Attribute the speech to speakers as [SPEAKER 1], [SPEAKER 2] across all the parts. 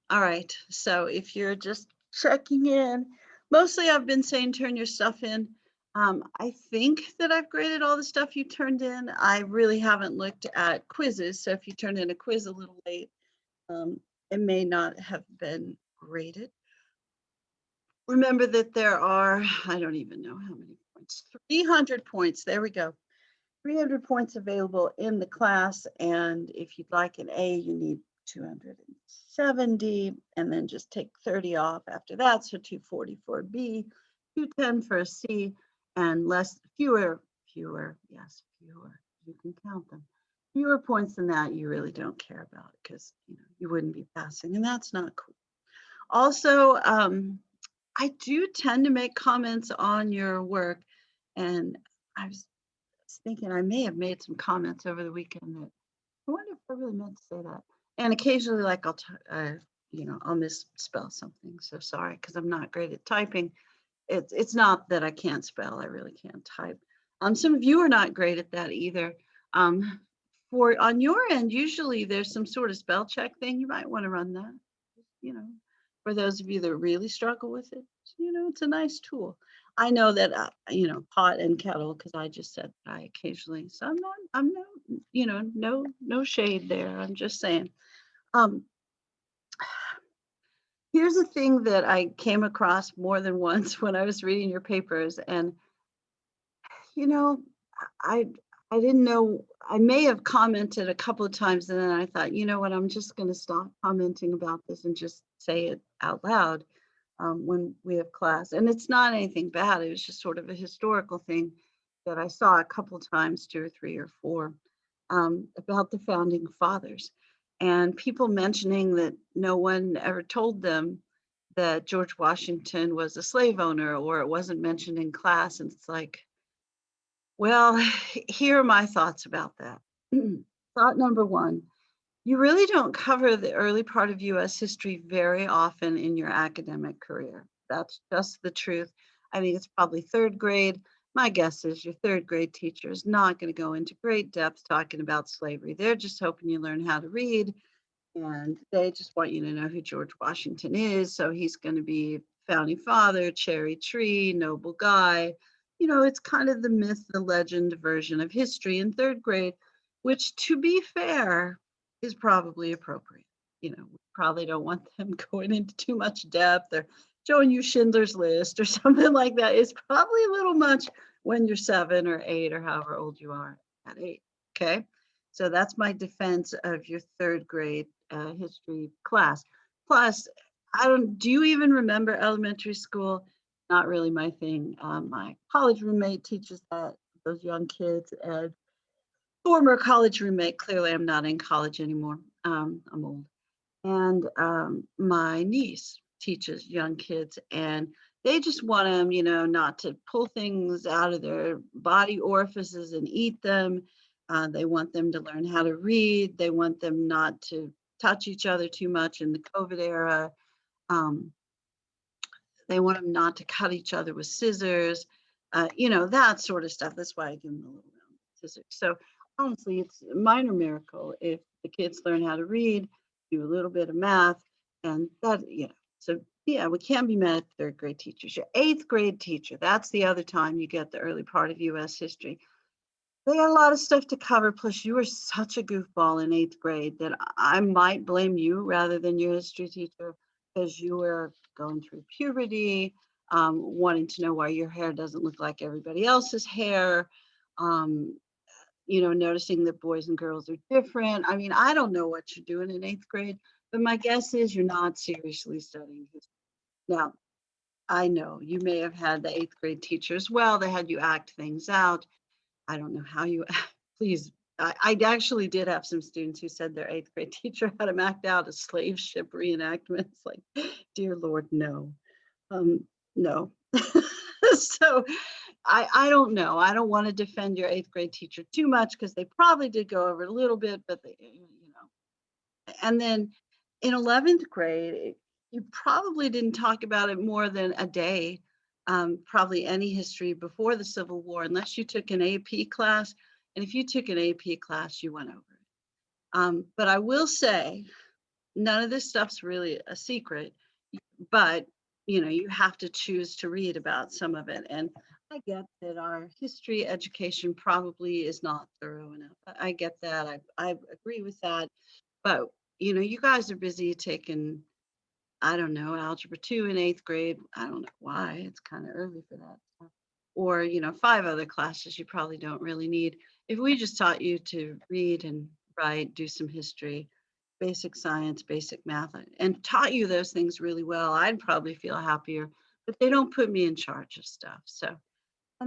[SPEAKER 1] All right. So if you're just checking in, mostly I've been saying turn your stuff in. I think that I've graded all the stuff you turned in. I really haven't looked at quizzes. So if you turned in a quiz a little late, um, it may not have been graded. Remember that there are, I don't even know how many points, 300 points. There we go. 300 points available in the class. And if you'd like an A, you need 270, and then just take 30 off after that. So 240 for a B, 210 for a C, and fewer, yes, fewer, you can count them. Fewer points than that, you really don't care about because you wouldn't be passing, and that's not cool. Also, I do tend to make comments on your work, and I was thinking I may have made some comments over the weekend that I wonder if I really meant to say that. And occasionally, like I'll misspell something. So sorry, because I'm not great at typing. It's not that I can't spell. I really can't type. Some of you are not great at that either. Um, for on your end, usually there's some sort of spell check thing. You might want to run that. You know, for those of you that really struggle with it, it's a nice tool. I know that, pot and kettle, because I just said I occasionally, so I'm no, no shade there. I'm just saying. Um, Here's a thing that I came across more than once when I was reading your papers, and you know, I I didn't know. I may have commented a couple of times, and then I thought, you know what, I'm just going to stop commenting about this and just say it out loud when we have class. And it's not anything bad. It was just sort of a historical thing that I saw a couple times, two or three or four, about the founding fathers, and people mentioning that no one ever told them that George Washington was a slave owner, or it wasn't mentioned in class. And it's like, well, here are my thoughts about that. Thought number one, you really don't cover the early part of US history very often in your academic career. That's just the truth. I think it's probably third grade. My guess is your third grade teacher is not going to go into great depth talking about slavery. They're just hoping you learn how to read, and they just want you to know who George Washington is. So he's going to be founding father, cherry tree, noble guy. It's kind of the myth, the legend version of history in third grade, which, to be fair, is probably appropriate. We probably don't want them going into too much depth or showing you Schindler's List or something like that. It's probably a little much when you're 7 or 8 or however old you are at 8. Okay. So that's my defense of your third grade history class. Plus, do you even remember elementary school? Not really my thing. My college roommate teaches those young kids, and former college roommate, clearly I'm not in college anymore. I'm old. And my niece teaches young kids, and they just want them, not to pull things out of their body orifices and eat them. They want them to learn how to read. They want them not to touch each other too much in the COVID era. Um, they want them not to cut each other with scissors, that sort of stuff. That's why I give them a little round scissors. So honestly, it's a minor miracle if the kids learn how to read, do a little bit of math, and that. So yeah, we can't be mad at third grade teachers. Your eighth grade teacher, that's the other time you get the early part of US history. They got a lot of stuff to cover. Plus, you were such a goofball in eighth grade that I might blame you rather than your history teacher, because you were going through puberty, wanting to know why your hair doesn't look like everybody else's hair, um, noticing that boys and girls are different. I mean, I don't know what you're doing in eighth grade, but my guess is you're not seriously studying history. Now, I know you may have had the eighth grade teacher as well. They had you act things out. I don't know how you, please. I actually did have some students who said their eighth grade teacher had them act out a slave ship reenactment. It's like, dear Lord, no, no. So I don't know. I don't want to defend your eighth grade teacher too much because they probably did go over it a little bit, but and then in 11th grade, you probably didn't talk about it more than a day, probably any history before the Civil War, unless you took an AP class. And if you took an AP class, you went over it. But I will say, none of this stuff's really a secret, but you have to choose to read about some of it. And I get that our history education probably is not thorough enough. I get that. I agree with that. But you guys are busy taking, I don't know, algebra 2 in 8th grade. I don't know why. It's kind of early for that stuff. Or, 5 other classes you probably don't really need. If we just taught you to read and write, do some history, basic science, basic math, and taught you those things really well, I'd probably feel happier. But they don't put me in charge of stuff. So I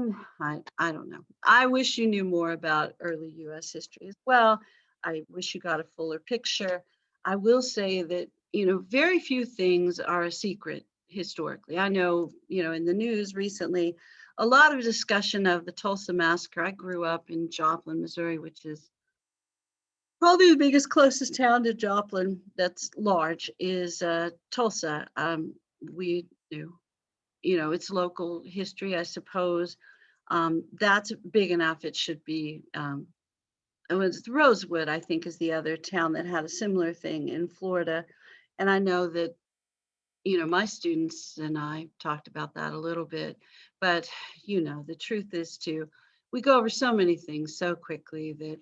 [SPEAKER 1] don't know. I wish you knew more about early US history as well. I wish you got a fuller picture. I will say that, very few things are a secret historically. I know, in the news recently, a lot of discussion of the Tulsa massacre. I grew up in Joplin, Missouri, which is probably the biggest, closest town to Joplin that's large is Tulsa. We knew, it's local history, I suppose. That's big enough. It should be. It was Rosewood, I think, is the other town that had a similar thing in Florida. And I know that, my students and I talked about that a little bit. But, the truth is too, we go over so many things so quickly that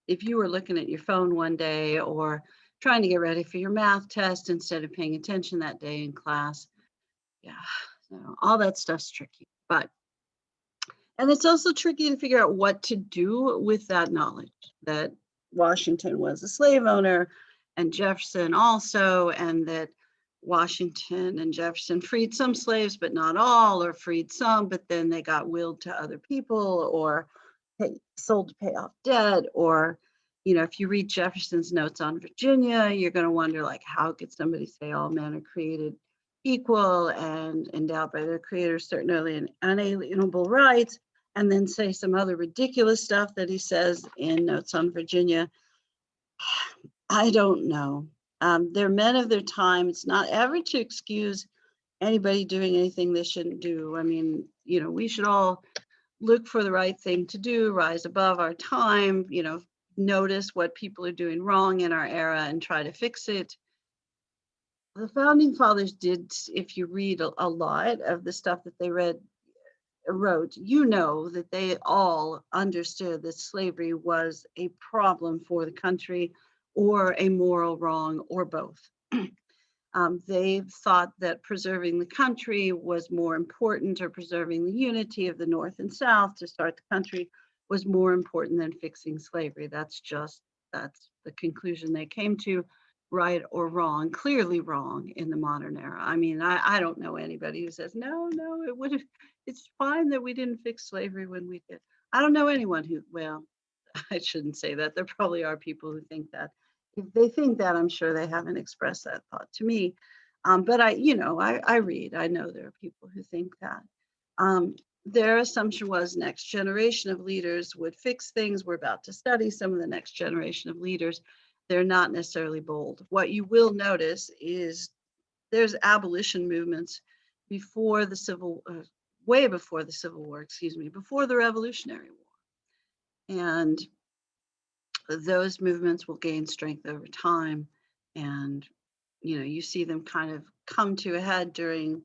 [SPEAKER 1] if you were looking at your phone one day or trying to get ready for your math test instead of paying attention that day in class, yeah, so all that stuff's tricky. And it's also tricky to figure out what to do with that knowledge that Washington was a slave owner and Jefferson also, and that Washington and Jefferson freed some slaves, but not all, or freed some, but then they got willed to other people or sold to pay off debt. Or, if you read Jefferson's notes on Virginia, you're going to wonder, like, how could somebody say all men are created equal and endowed by their creator certain early and unalienable rights, and then say some other ridiculous stuff that he says in Notes on Virginia. I don't know. They're men of their time. It's not ever to excuse anybody doing anything they shouldn't do. I mean, we should all look for the right thing to do, rise above our time, notice what people are doing wrong in our era and try to fix it. The founding fathers did, if you read a lot of the stuff that they wrote, that they all understood that slavery was a problem for the country or a moral wrong or both. They thought that preserving the country was more important, or preserving the unity of the North and South to start the country was more important than fixing slavery. That's the conclusion they came to, right or wrong, clearly wrong in the modern era. I mean, I don't know anybody who says, no, it would have, it's fine that we didn't fix slavery when we did. I don't know anyone who, well, I shouldn't say that. There probably are people who think that. If they think that, I'm sure they haven't expressed that thought to me. But I read, I know there are people who think that. Their assumption was next generation of leaders would fix things. We're about to study some of the next generation of leaders. They're not necessarily bold. What you will notice is there's abolition movements before the way before the Civil War, before the Revolutionary War. And those movements will gain strength over time. And, you see them kind of come to a head during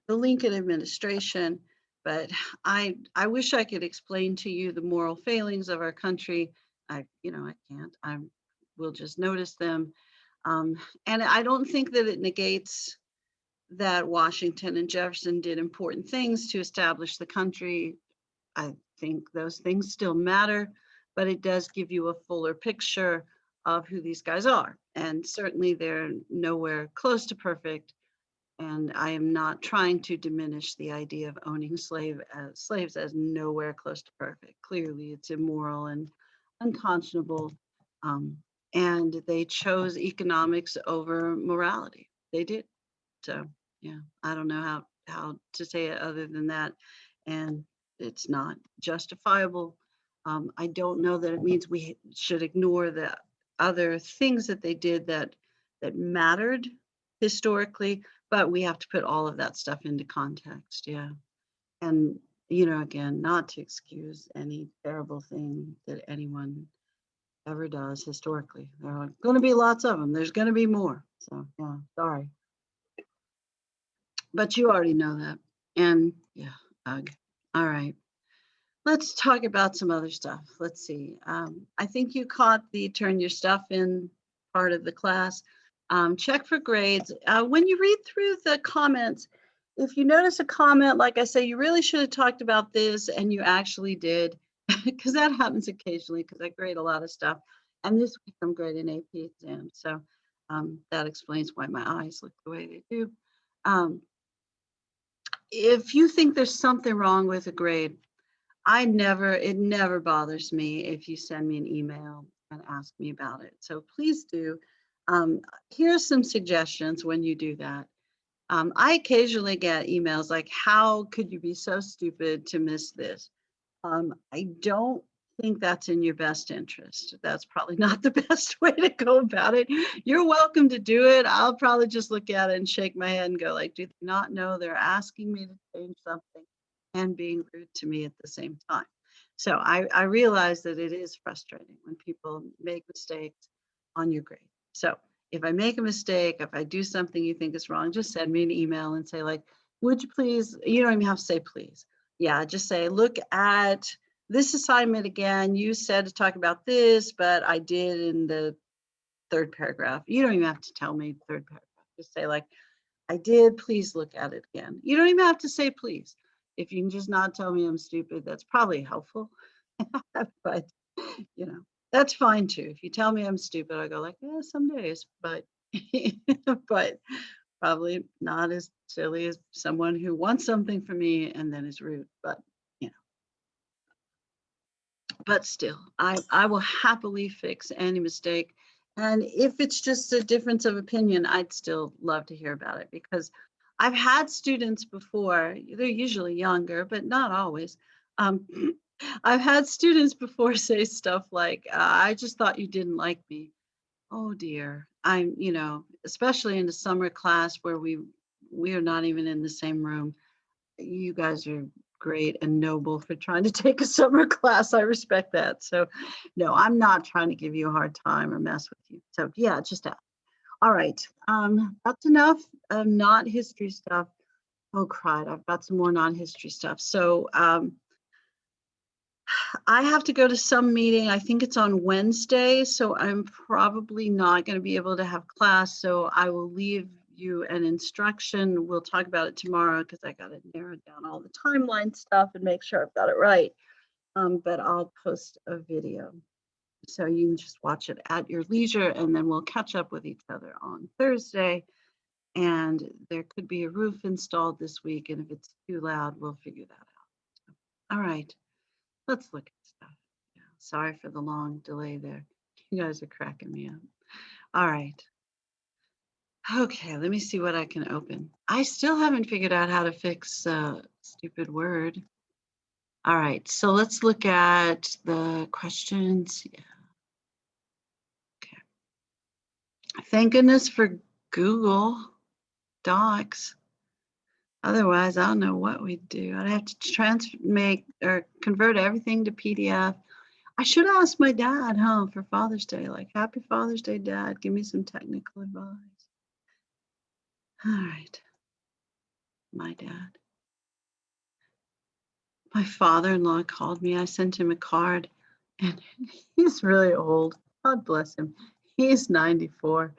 [SPEAKER 1] the Lincoln administration. But I wish I could explain to you the moral failings of our country. I can't. We'll just notice them. And I don't think that it negates that Washington and Jefferson did important things to establish the country. I think those things still matter, but it does give you a fuller picture of who these guys are. And certainly they're nowhere close to perfect. And I am not trying to diminish the idea of owning slaves as nowhere close to perfect. Clearly, it's immoral and unconscionable. And they chose economics over morality. They did. So, yeah, I don't know how to say it other than that. And it's not justifiable. I don't know that it means we should ignore the other things that they did that mattered historically, but we have to put all of that stuff into context. Yeah. And, again, not to excuse any terrible thing that anyone ever does historically. There are going to be lots of them. There's going to be more. So yeah, sorry. But you already know that. And yeah, ugh. All right. Let's talk about some other stuff. Let's see. I think you caught the turn your stuff in part of the class. Check for grades. When you read through the comments, if you notice a comment, like I say, you really should have talked about this and you actually did, because that happens occasionally because I grade a lot of stuff. And this week I'm grading AP exams. So that explains why my eyes look the way they do. If you think there's something wrong with a grade, it never bothers me if you send me an email and ask me about it. So please do. Here's some suggestions when you do that. I occasionally get emails like, how could you be so stupid to miss this? I don't think that's in your best interest. That's probably not the best way to go about it. You're welcome to do it. I'll probably just look at it and shake my head and go like, do they not know they're asking me to change something and being rude to me at the same time? So I realize that it is frustrating when people make mistakes on your grade. So if I make a mistake, if I do something you think is wrong, just send me an email and say like, would you please, you don't even have to say please. Yeah, just say, look at this assignment again. You said to talk about this, but I did in the third paragraph. You don't even have to tell me third paragraph. Just say like, I did, please look at it again. You don't even have to say please. If you can just not tell me I'm stupid, that's probably helpful. But, you know, that's fine too. If you tell me I'm stupid, I go like, yeah, some days, but, but probably not as silly as someone who wants something from me and then is rude, but you know, but still, I will happily fix any mistake. And if it's just a difference of opinion, I'd still love to hear about it because I've had students before, they're usually younger, but not always. Um, I've had students before say stuff like, I just thought you didn't like me. Oh dear. Especially in the summer class where we are not even in the same room. You guys are great and noble for trying to take a summer class. I respect that. So no, I'm not trying to give you a hard time or mess with you. So yeah, just ask. All right. That's enough of not history stuff. Oh, cried. I've got some more non-history stuff. So I have to go to some meeting. I think it's on Wednesday, so I'm probably not going to be able to have class. So I will leave you an instruction. We'll talk about it tomorrow because I got to narrow down all the timeline stuff and make sure I've got it right. But I'll post a video so you can just watch it at your leisure, and then we'll catch up with each other on Thursday. And there could be a roof installed this week, and if it's too loud, we'll figure that out. All right. Let's look at stuff. Yeah, sorry for the long delay there. You guys are cracking me up. All right. Okay, let me see what I can open. I still haven't figured out how to fix stupid word. All right, so let's look at the questions. Yeah. Okay. Thank goodness for Google Docs. Otherwise, I don't know what we'd do. I'd have to convert everything to PDF. I should ask my dad, for Father's Day, like, happy Father's Day, Dad. Give me some technical advice. All right. My dad. My father-in-law called me. I sent him a card, and he's really old. God bless him. He's 94.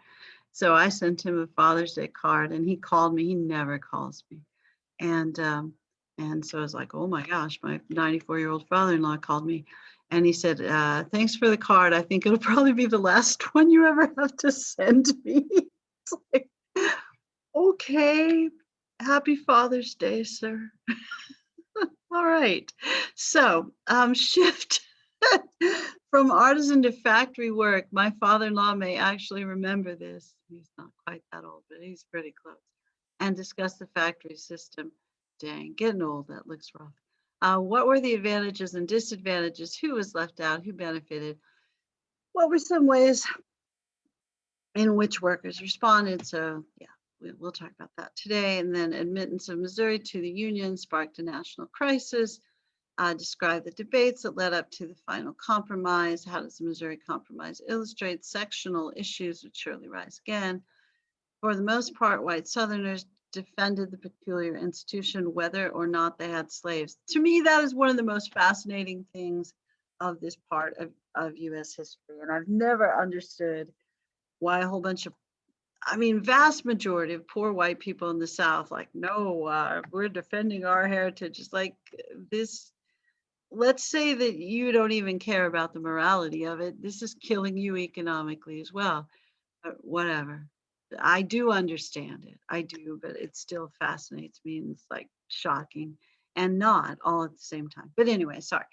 [SPEAKER 1] So I sent him a Father's Day card, and he called me. He never calls me. And so I was like, oh my gosh, my 94-year-old father-in-law called me. And he said, thanks for the card. I think it'll probably be the last one you ever have to send me. It's like, okay, happy Father's Day, sir. All right. So shift from artisan to factory work. My father-in-law may actually remember this. He's not quite that old, but he's pretty close. And discuss the factory system. Dang, getting old, that looks rough. What were the advantages and disadvantages? Who was left out? Who benefited? What were some ways in which workers responded? So yeah, we'll talk about that today. And then admittance of Missouri to the Union sparked a national crisis. describe the debates that led up to the final compromise. How does the Missouri Compromise illustrate sectional issues which surely rise again? For the most part, white Southerners defended the peculiar institution, whether or not they had slaves. To me, that is one of the most fascinating things of this part of US history. And I've never understood why a whole bunch of, I mean, vast majority of poor white people in the South, like, no, we're defending our heritage. It's like this, let's say that you don't even care about the morality of it. This is killing you economically as well. But whatever. I do understand it. I do, but it still fascinates me and it's like shocking and not all at the same time. But anyway, sorry.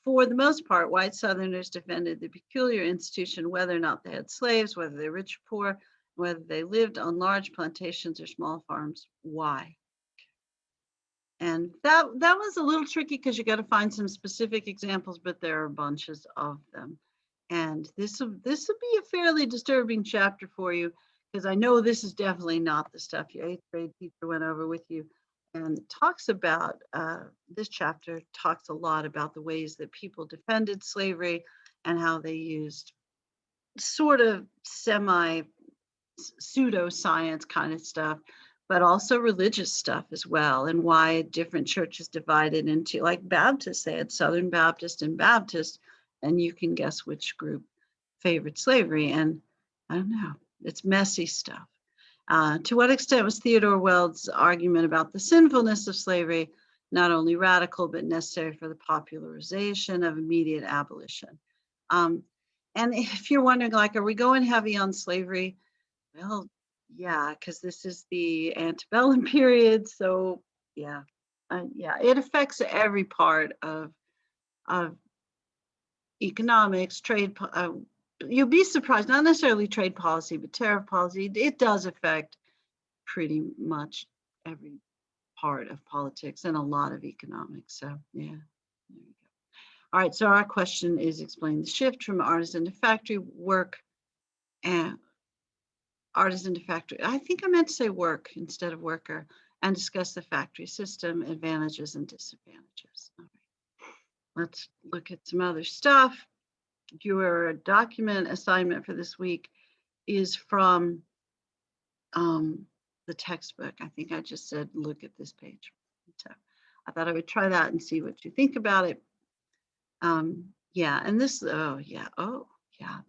[SPEAKER 1] For the most part, white Southerners defended the peculiar institution, whether or not they had slaves, whether they're rich or poor, whether they lived on large plantations or small farms. Why? And that was a little tricky because you got to find some specific examples, but there are bunches of them. And this will be a fairly disturbing chapter for you because I know this is definitely not the stuff your 8th grade teacher went over with you. And it talks about, this chapter talks a lot about the ways that people defended slavery and how they used sort of semi pseudoscience kind of stuff, but also religious stuff as well, and why different churches divided into, like Baptists, they had Southern Baptist and Baptist, and you can guess which group favored slavery. And I don't know, it's messy stuff. To what extent was Theodore Weld's argument about the sinfulness of slavery not only radical, but necessary for the popularization of immediate abolition? And if you're wondering, like, are we going heavy on slavery? Well, yeah, because this is the antebellum period. So yeah, yeah, it affects every part of economics, trade. You'll be surprised, not necessarily trade policy, but tariff policy. It does affect pretty much every part of politics and a lot of economics. So yeah, there you go. All right, so our question is explain the shift from artisan to factory work and artisan to factory. I think I meant to say work instead of worker, and discuss the factory system, advantages and disadvantages. All right. Let's look at some other stuff. Your document assignment for this week is from the textbook. I think I just said, look at this page. So I thought I would try that and see what you think about it. Yeah, and this, oh yeah,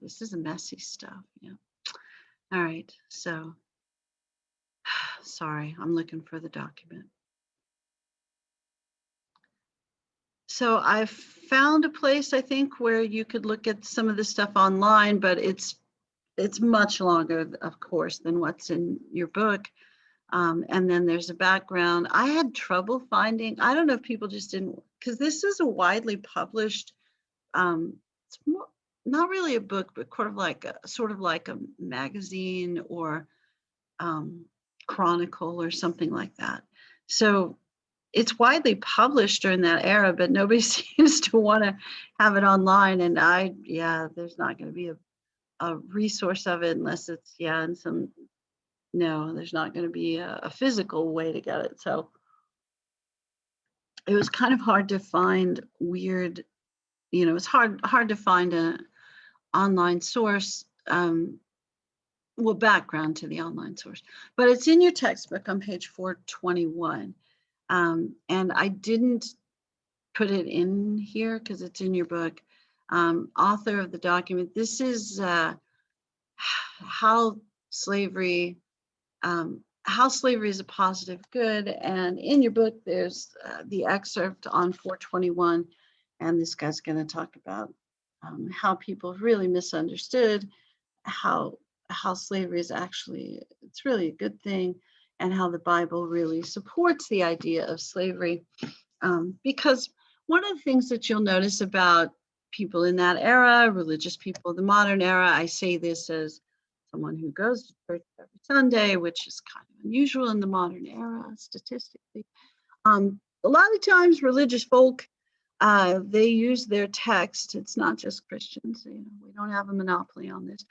[SPEAKER 1] this is a messy stuff. Yeah. All right, so sorry, I'm looking for the document. So I've found a place, I think, where you could look at some of the stuff online, but it's much longer, of course, than what's in your book. And then there's a background. I had trouble finding, I don't know if people just didn't, because this is a widely published, it's more, not really a book, but sort of like a magazine or chronicle or something like that. So it's widely published during that era, but nobody seems to want to have it online. And there's not going to be a resource of it unless it's, no, there's not going to be a physical way to get it. So it was kind of hard to find weird, it's hard to find an online source, background to the online source, but it's in your textbook on page 421. And I didn't put it in here because it's in your book. Author of the document, this is how slavery is a positive good. And in your book, there's the excerpt on 421. And this guy's going to talk about how people really misunderstood how slavery is actually, it's really a good thing, and how the Bible really supports the idea of slavery. Because one of the things that you'll notice about people in that era, religious people of the modern era, I say this as someone who goes to church every Sunday, which is kind of unusual in the modern era statistically. A lot of times religious folk, they use their text, it's not just Christians, we don't have a monopoly on this,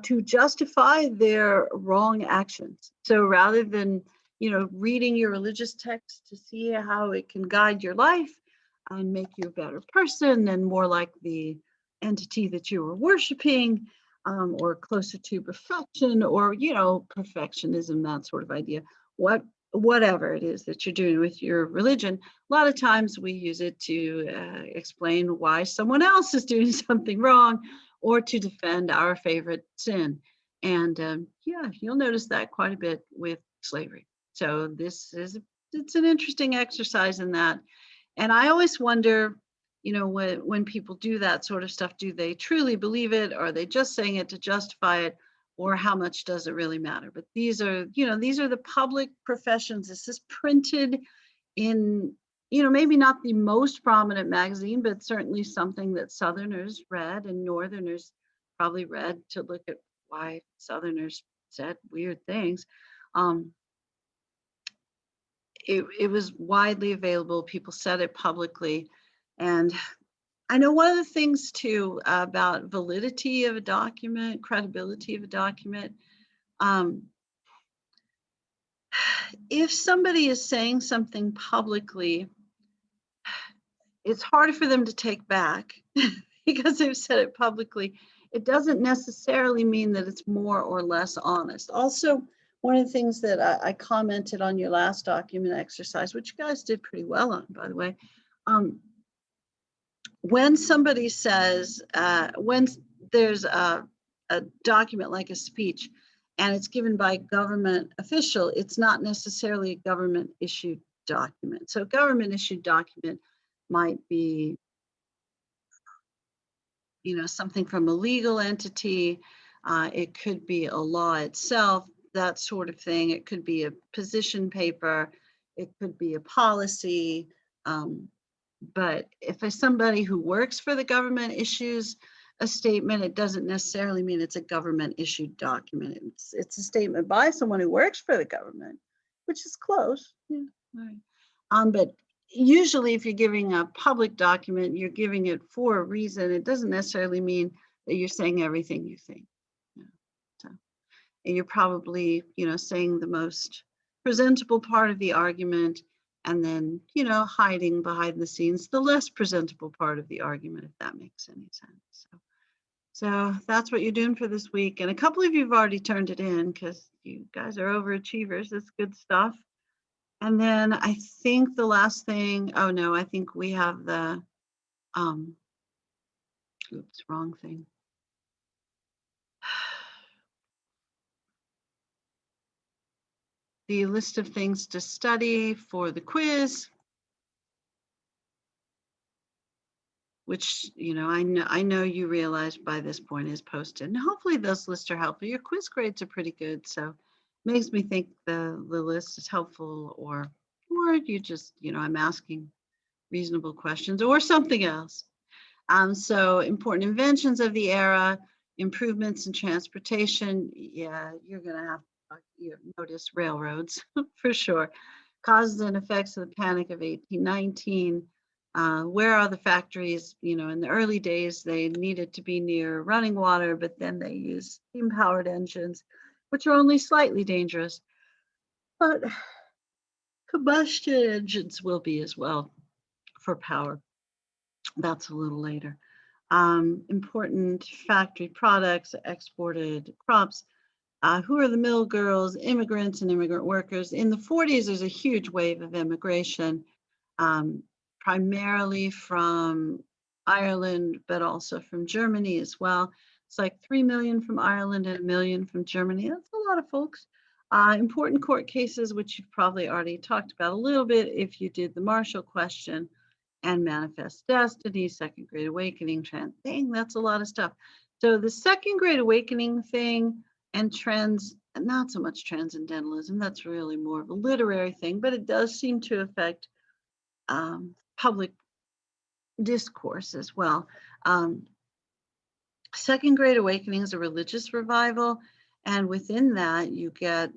[SPEAKER 1] to justify their wrong actions. So rather than, reading your religious text to see how it can guide your life, and make you a better person and more like the entity that you were worshiping, or closer to perfection, or perfectionism, that sort of idea. Whatever it is that you're doing with your religion, a lot of times we use it to explain why someone else is doing something wrong, or to defend our favorite sin. And yeah, you'll notice that quite a bit with slavery. So it's an interesting exercise in that. And I always wonder, when people do that sort of stuff, do they truly believe it? Or are they just saying it to justify it? Or how much does it really matter? But these are the public professions. This is printed in, maybe not the most prominent magazine, but certainly something that Southerners read and Northerners probably read to look at why Southerners said weird things. It was widely available. People said it publicly. And I know one of the things too about validity of a document, credibility of a document, if somebody is saying something publicly, it's harder for them to take back because they've said it publicly. It doesn't necessarily mean that it's more or less honest. Also, one of the things that I commented on your last document exercise, which you guys did pretty well on, by the way, when somebody says, when there's a document like a speech and it's given by a government official, it's not necessarily a government issued document. So a government issued document might be, something from a legal entity. It could be a law itself, that sort of thing. It could be a position paper. It could be a policy. But if somebody who works for the government issues a statement, it doesn't necessarily mean it's a government issued document. It's a statement by someone who works for the government, which is close. Yeah, right. But usually if you're giving a public document, you're giving it for a reason. It doesn't necessarily mean that you're saying everything you think. Yeah. So, and you're probably, saying the most presentable part of the argument, and then, hiding behind the scenes the less presentable part of the argument, if that makes any sense. So that's what you're doing for this week. And a couple of you have already turned it in because you guys are overachievers. That's good stuff. And then I think the last thing, oh no, I think we have the, oops, wrong thing. The list of things to study for the quiz, which, I know you realize by this point is posted. And hopefully those lists are helpful. Your quiz grades are pretty good. So makes me think the list is helpful, or you just, I'm asking reasonable questions or something else. So important inventions of the era, improvements in transportation. Yeah, you're going to have to notice railroads for sure. Causes and effects of the Panic of 1819. Where are the factories? In the early days, they needed to be near running water, but then they used steam-powered engines, which are only slightly dangerous. But combustion engines will be as well for power. That's a little later. Important factory products, exported crops. Who are the mill girls, immigrants and immigrant workers? In the 40s, there's a huge wave of immigration, primarily from Ireland, but also from Germany as well. It's like 3 million from Ireland and 1 million from Germany. That's a lot of folks. Important court cases, which you've probably already talked about a little bit if you did the Marshall question, and Manifest Destiny, Second Great Awakening, thing. That's a lot of stuff. So the Second Great Awakening thing and trends, not so much transcendentalism, that's really more of a literary thing, but it does seem to affect public discourse as well. Second Great Awakening is a religious revival, and within that you get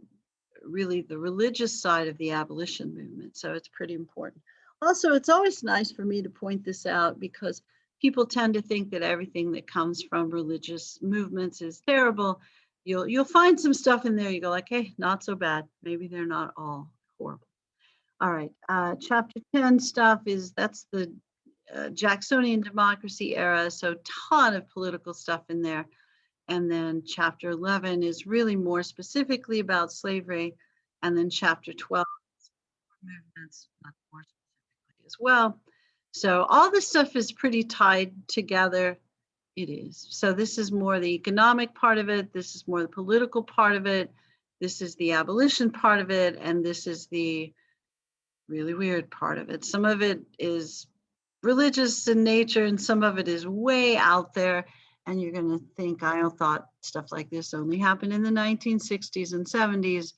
[SPEAKER 1] really the religious side of the abolition movement. So it's pretty important. Also, it's always nice for me to point this out because people tend to think that everything that comes from religious movements is terrible. You'll find some stuff in there you go like, hey, not so bad. Maybe they're not all horrible. All right, chapter 10 stuff that's the Jacksonian democracy era, so ton of political stuff in there. And then chapter 11 is really more specifically about slavery. And then chapter 12 movements much more specifically as well. So all this stuff is pretty tied together. It is. So this is more the economic part of it. This is more the political part of it. This is the abolition part of it. And this is the really weird part of it. Some of it is religious in nature and some of it is way out there. And you're going to think, I thought stuff like this only happened in the 1960s and 70s.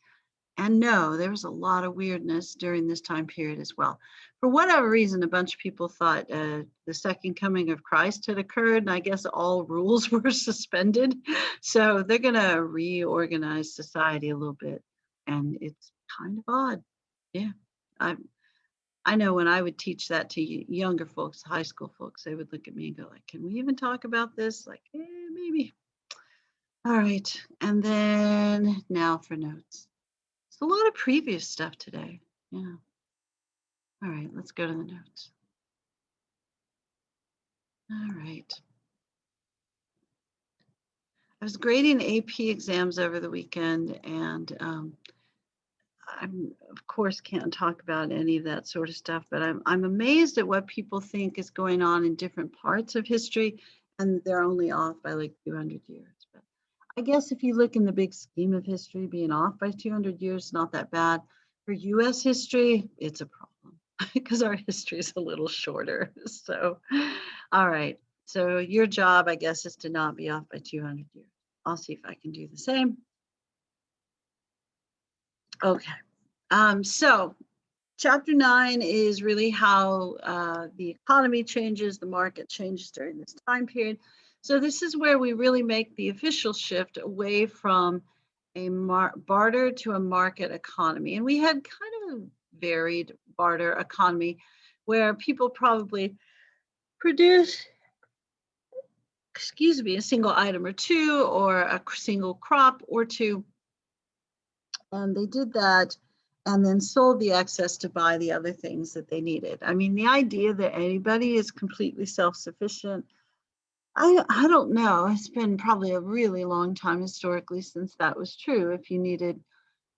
[SPEAKER 1] And no, there was a lot of weirdness during this time period as well. For whatever reason, a bunch of people thought the second coming of Christ had occurred, and I guess all rules were suspended. So they're going to reorganize society a little bit, and it's kind of odd. Yeah, I know when I would teach that to younger folks, high school folks, they would look at me and go like, "Can we even talk about this?" Like, maybe. All right, and then now for notes. A lot of previous stuff today. Yeah. All right, let's go to the notes. All right. I was grading AP exams over the weekend, and I, of course, can't talk about any of that sort of stuff, but I'm amazed at what people think is going on in different parts of history, and they're only off by like 200 years. But I guess if you look in the big scheme of history, being off by 200 years is not that bad. For US history, it's a problem because our history is a little shorter. So, all right. So your job, I guess, is to not be off by 200 years. I'll see if I can do the same. Okay. So chapter 9 is really how the economy changes, the market changes during this time period. So this is where we really make the official shift away from a barter to a market economy. And we had kind of varied barter economy where people probably produce, a single item or two, or a single crop or two. And they did that and then sold the excess to buy the other things that they needed. I mean, the idea that anybody is completely self-sufficient, I don't know. It's been probably a really long time historically since that was true. If you needed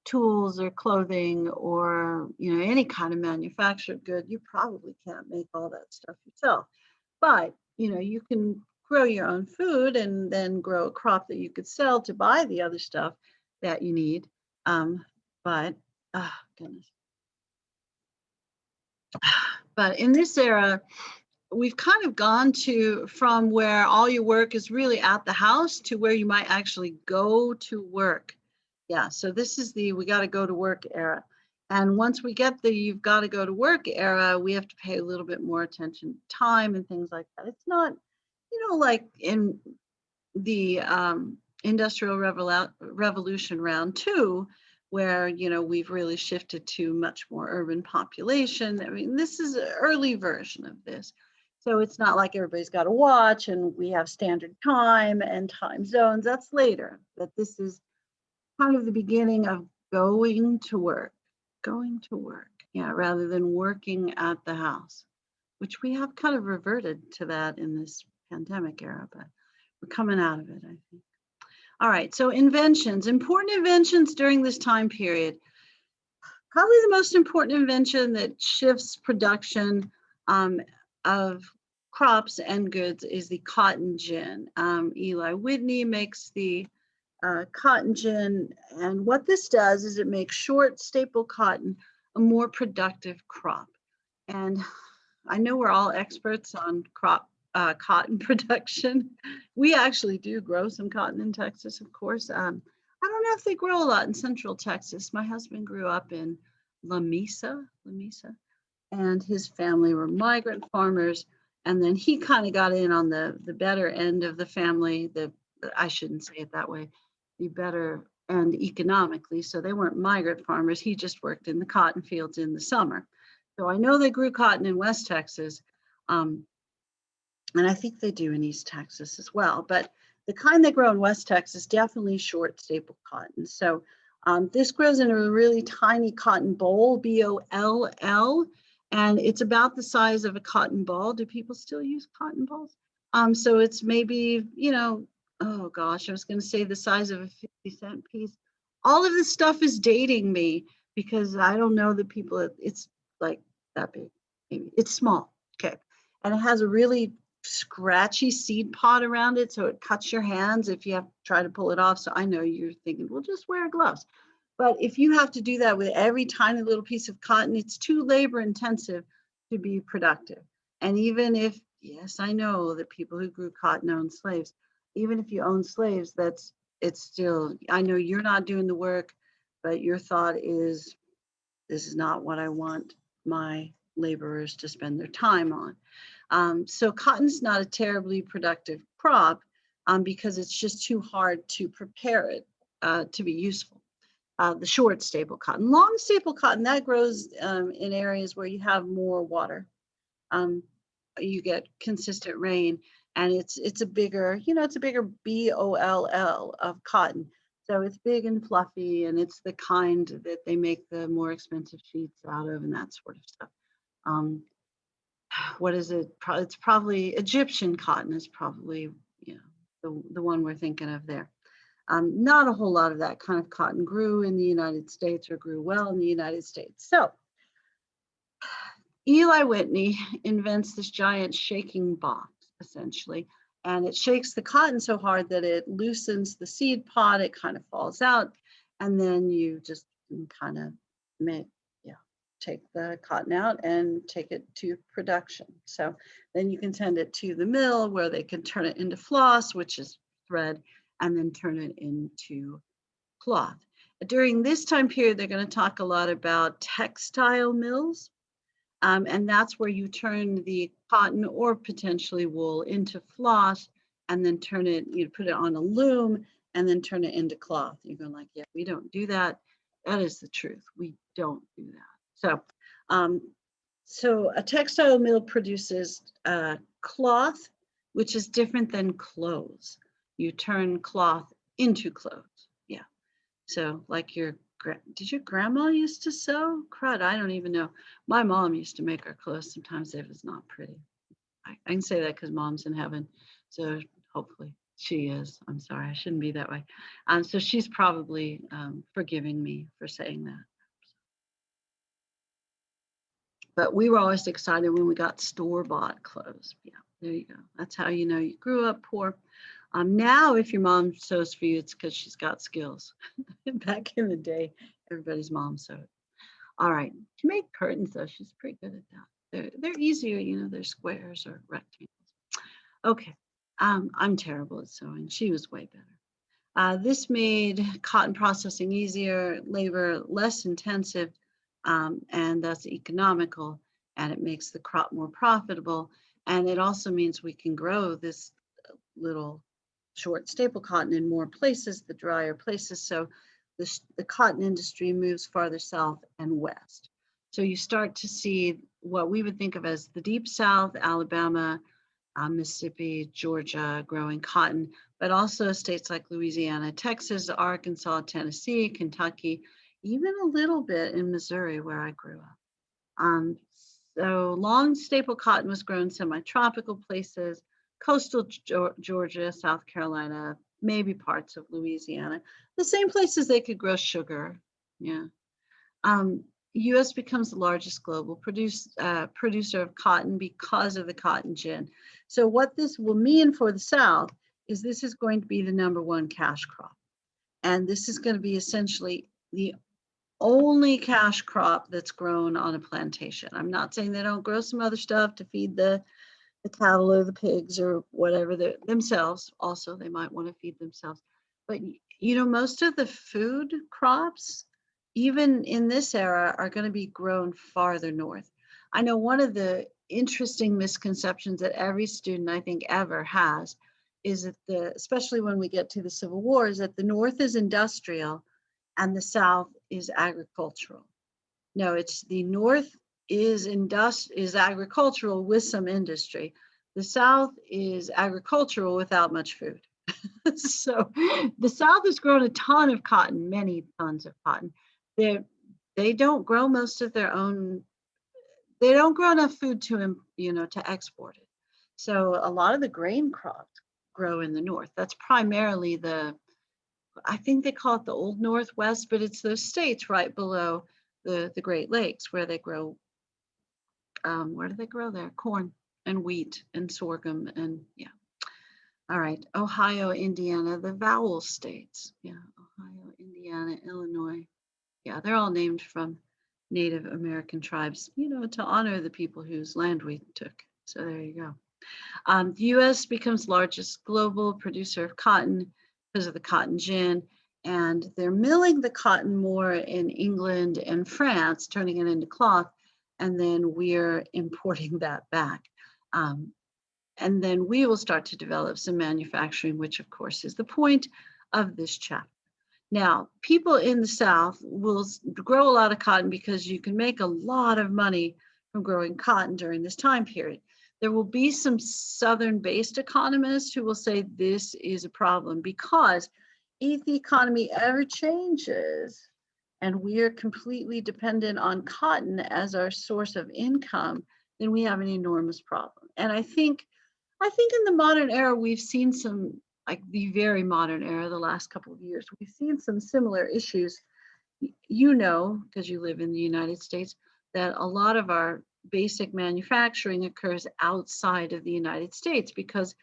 [SPEAKER 1] tools or clothing or any kind of manufactured good, you probably can't make all that stuff yourself. But you can grow your own food and then grow a crop that you could sell to buy the other stuff that you need. But goodness. But in this era, we've kind of gone from where all your work is really at the house to where you might actually go to work. Yeah, so this is the we got to go to work era. And once we get the you've got to go to work era, we have to pay a little bit more attention to time and things like that. It's not, like in the Industrial Revolution round 2, where we've really shifted to much more urban population. I mean, this is an early version of this. So it's not like everybody's got a watch and we have standard time and time zones. That's later. But this is kind of the beginning of going to work. Yeah, rather than working at the house, which we have kind of reverted to that in this pandemic era, but we're coming out of it, I think. All right, so inventions, important inventions during this time period. Probably the most important invention that shifts production of crops and goods is the cotton gin. Eli Whitney makes the cotton gin, and what this does is it makes short staple cotton a more productive crop. And I know we're all experts on cotton production. We actually do grow some cotton in Texas, of course. I don't know if they grow a lot in Central Texas. My husband grew up in La Mesa, and his family were migrant farmers. And then he kind of got in on the better end of the family. I shouldn't say it that way, the better end economically. So they weren't migrant farmers. He just worked in the cotton fields in the summer. So I know they grew cotton in West Texas. And I think they do in East Texas as well. But the kind they grow in West Texas, definitely short staple cotton. So this grows in a really tiny cotton boll, B-O-L-L, and it's about the size of a cotton ball. Do people still use cotton balls? So it's maybe, oh gosh, I was going to say the size of a 50-cent piece. All of this stuff is dating me because I don't know the people. It's like that big, maybe. It's small, okay, and it has a really scratchy seed pod around it, so it cuts your hands if you have to try to pull it off. So I know you're thinking, well, just wear gloves. But if you have to do that with every tiny little piece of cotton, it's too labor intensive to be productive. And even if, yes, I know that people who grew cotton owned slaves, even if you own slaves, it's still, I know you're not doing the work, but your thought is, this is not what I want my laborers to spend their time on. So cotton's not a terribly productive crop because it's just too hard to prepare it to be useful. The short staple cotton. Long staple cotton, that grows in areas where you have more water. You get consistent rain, and it's a bigger, it's a bigger BOLL of cotton. So it's big and fluffy, and it's the kind that they make the more expensive sheets out of and that sort of stuff. Um, what is it? It's probably Egyptian cotton is probably, the one we're thinking of there. Not a whole lot of that kind of cotton grew in the United States or grew well in the United States. So Eli Whitney invents this giant shaking box, essentially, and it shakes the cotton so hard that it loosens the seed pod, it kind of falls out, and then you just kind of take the cotton out and take it to production. So then you can send it to the mill where they can turn it into floss, which is thread, and then turn it into cloth. During this time period, they're going to talk a lot about textile mills. And that's where you turn the cotton or potentially wool into floss and then put it on a loom and then turn it into cloth. You're going like, yeah, we don't do that. That is the truth. We don't do that. So a textile mill produces cloth, which is different than clothes. You turn cloth into clothes. Yeah. So like did your grandma used to sew? Crud, I don't even know. My mom used to make our clothes sometimes if it's not pretty. I can say that because mom's in heaven. So hopefully she is. I'm sorry, I shouldn't be that way. So she's probably forgiving me for saying that. But we were always excited when we got store-bought clothes. Yeah, there you go. That's how you know you grew up poor. Now, if your mom sews for you, it's because she's got skills. Back in the day, everybody's mom sewed. All right, to make curtains, though, she's pretty good at that. They're easier, they're squares or rectangles. Okay, I'm terrible at sewing. She was way better. This made cotton processing easier, labor less intensive, and that's economical, and it makes the crop more profitable. And it also means we can grow this little short staple cotton in more places, the drier places. So the cotton industry moves farther south and west. So you start to see what we would think of as the deep South, Alabama, Mississippi, Georgia, growing cotton, but also states like Louisiana, Texas, Arkansas, Tennessee, Kentucky, even a little bit in Missouri where I grew up. So long staple cotton was grown semi-tropical places, coastal Georgia, South Carolina, maybe parts of Louisiana, the same places they could grow sugar. Yeah. U.S. becomes the largest global producer of cotton because of the cotton gin. So what this will mean for the South is this is going to be the #1 cash crop. And this is going to be essentially the only cash crop that's grown on a plantation. I'm not saying they don't grow some other stuff to feed the cattle or the pigs or whatever themselves. Also, they might want to feed themselves. But most of the food crops, even in this era, are going to be grown farther north. I know one of the interesting misconceptions that every student I think ever has is that especially when we get to the Civil War, is that the North is industrial and the South is agricultural. No, it's the North is agricultural with some industry. The South is agricultural without much food. So the South has grown a ton of cotton, many tons of cotton. They don't grow most of their own they don't grow enough food to, to export it. So a lot of the grain crops grow in the north. That's primarily I think they call it the Old Northwest, but it's those states right below the Great Lakes where they grow, where do they grow there? Corn and wheat and sorghum and yeah. All right, Ohio, Indiana, the vowel states. Yeah, Ohio, Indiana, Illinois. Yeah, they're all named from Native American tribes, to honor the people whose land we took. So there you go. The U.S. becomes largest global producer of cotton because of the cotton gin, and they're milling the cotton more in England and France, turning it into cloth, and then we're importing that back. And then we will start to develop some manufacturing, which of course is the point of this chapter. Now, people in the South will grow a lot of cotton because you can make a lot of money from growing cotton during this time period. There will be some Southern-based economists who will say this is a problem because if the economy ever changes and we are completely dependent on cotton as our source of income, then we have an enormous problem. And I think in the modern era, we've seen some, like the very modern era, the last couple of years, we've seen some similar issues. Because you live in the United States, that a lot of our basic manufacturing occurs outside of the United States because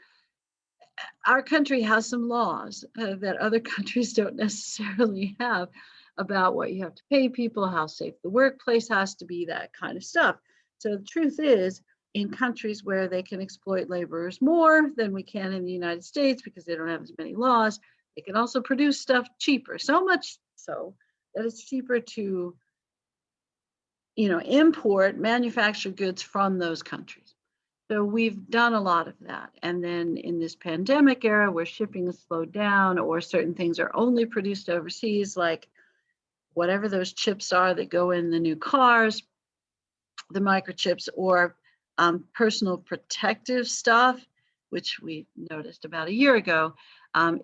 [SPEAKER 1] our country has some laws that other countries don't necessarily have about what you have to pay people, how safe the workplace has to be, that kind of stuff. So the truth is, in countries where they can exploit laborers more than we can in the United States because they don't have as many laws, they can also produce stuff cheaper, so much so that it's cheaper to import manufactured goods from those countries. So we've done a lot of that. And then in this pandemic era where shipping has slowed down or certain things are only produced overseas, like whatever those chips are that go in the new cars, the microchips, or personal protective stuff, which we noticed about a year ago,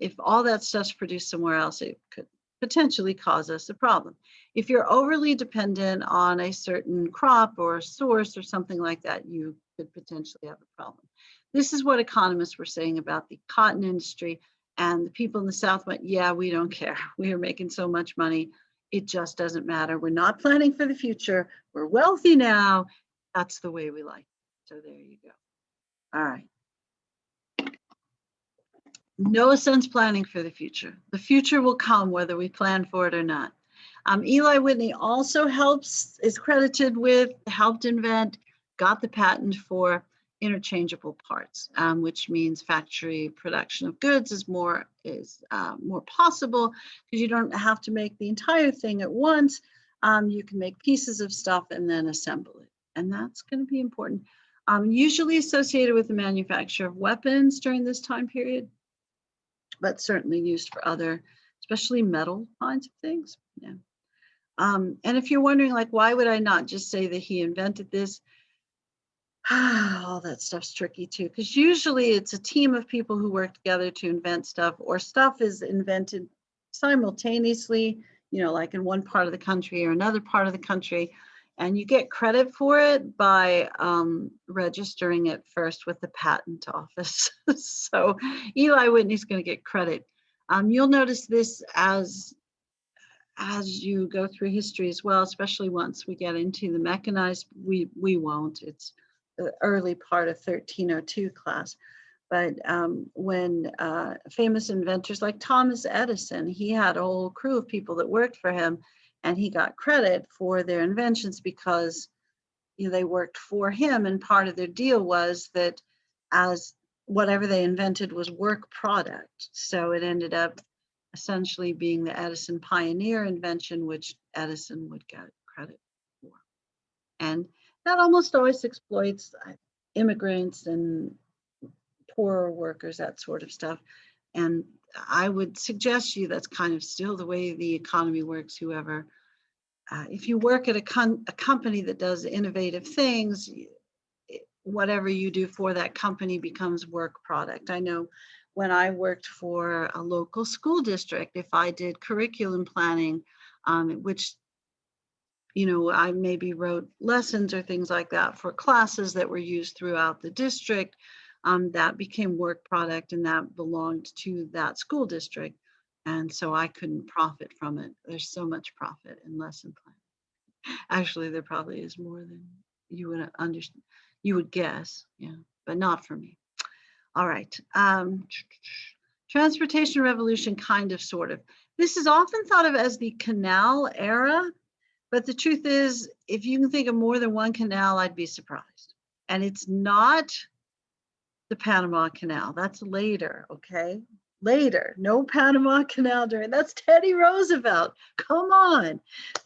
[SPEAKER 1] if all that stuff's produced somewhere else, it could potentially cause us a problem. If you're overly dependent on a certain crop or source or something like that, you could potentially have a problem. This is what economists were saying about the cotton industry, and the people in the South went, yeah, we don't care. We are making so much money. It just doesn't matter. We're not planning for the future. We're wealthy now. That's the way we like it. So there you go. All right. No sense planning for the future. The future will come whether we plan for it or not. Eli Whitney also is credited with, helped invent, got the patent for interchangeable parts, which means factory production of goods is more possible because you don't have to make the entire thing at once. You can make pieces of stuff and then assemble it. And that's going to be important. Usually associated with the manufacture of weapons during this time period, but certainly used for other, especially metal kinds of things. Yeah. And if you're wondering, like, why would I not just say that he invented this? All that stuff's tricky too, because usually it's a team of people who work together to invent stuff, or stuff is invented simultaneously, like in one part of the country or another part of the country, and you get credit for it by registering it first with the patent office. So Eli Whitney's going to get credit. You'll notice this as you go through history as well, especially once we get into the mechanized. We won't. It's the early part of 1302 class. But when famous inventors like Thomas Edison, he had a whole crew of people that worked for him, and he got credit for their inventions because they worked for him, and part of their deal was that as whatever they invented was work product. So it ended up essentially being the Edison pioneer invention, which Edison would get credit for. And that almost always exploits immigrants and poorer workers, that sort of stuff. And I would suggest to you that's kind of still the way the economy works. Whoever, if you work at a company that does innovative things, whatever you do for that company becomes work product. I know when I worked for a local school district, if I did curriculum planning, which I maybe wrote lessons or things like that for classes that were used throughout the district. That became work product and that belonged to that school district. And so I couldn't profit from it. There's so much profit in lesson plan. Actually, there probably is more than you would understand, you would guess, yeah, but not for me. All right. Transportation revolution, kind of, sort of. This is often thought of as the canal era, but the truth is, if you can think of more than one canal, I'd be surprised. And it's not the Panama Canal. That's later, okay? Later. No Panama Canal during, that's Teddy Roosevelt. Come on.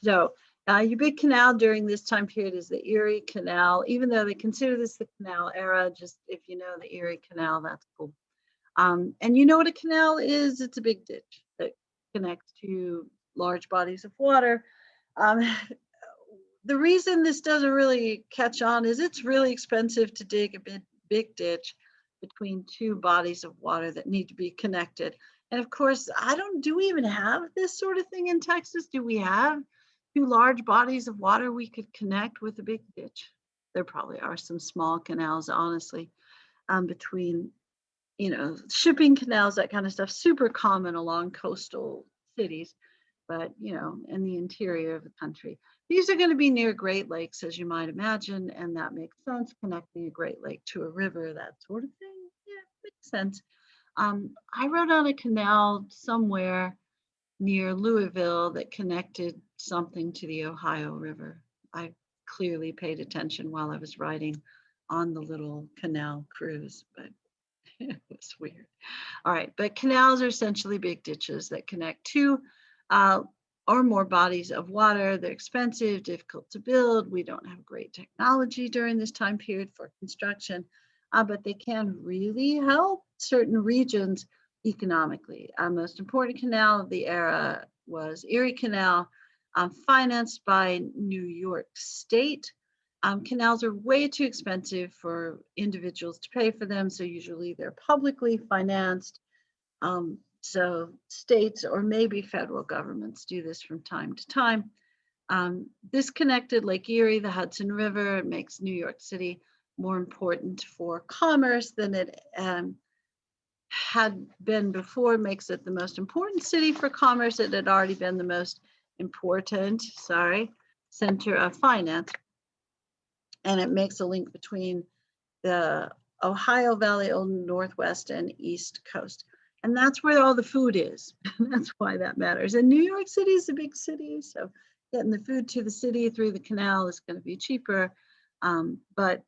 [SPEAKER 1] So your big canal during this time period is the Erie Canal, even though they consider this the canal era, just if you know the Erie Canal, that's cool. And you know what a canal is? It's a big ditch that connects to large bodies of water. Um, the reason this doesn't really catch on is it's really expensive to dig a big ditch between two bodies of water that need to be connected. And of course, do we even have this sort of thing in Texas? Do we have two large bodies of water we could connect with a big ditch? There probably are some small canals, honestly, between, shipping canals, that kind of stuff, super common along coastal cities, but, in the interior of the country. These are going to be near Great Lakes, as you might imagine, and that makes sense, connecting a Great Lake to a river, that sort of thing. Yeah, makes sense. I wrote on a canal somewhere near Louisville that connected something to the Ohio River. I clearly paid attention while I was writing on the little canal cruise, but it was weird. All right, but canals are essentially big ditches that connect two or more bodies of water. They're expensive, difficult to build. We don't have great technology during this time period for construction, but they can really help certain regions economically. Most important canal of the era was Erie Canal, financed by New York State. Canals are way too expensive for individuals to pay for them, so usually they're publicly financed. So states or maybe federal governments do this from time to time. This connected Lake Erie, the Hudson River. It makes New York City more important for commerce than it had been before. It makes it the most important city for commerce. It had already been the most important, center of finance. And it makes a link between the Ohio Valley, Old Northwest, and East Coast. And that's where all the food is. That's why that matters. And New York City is a big city, so getting the food to the city through the canal is going to be cheaper. But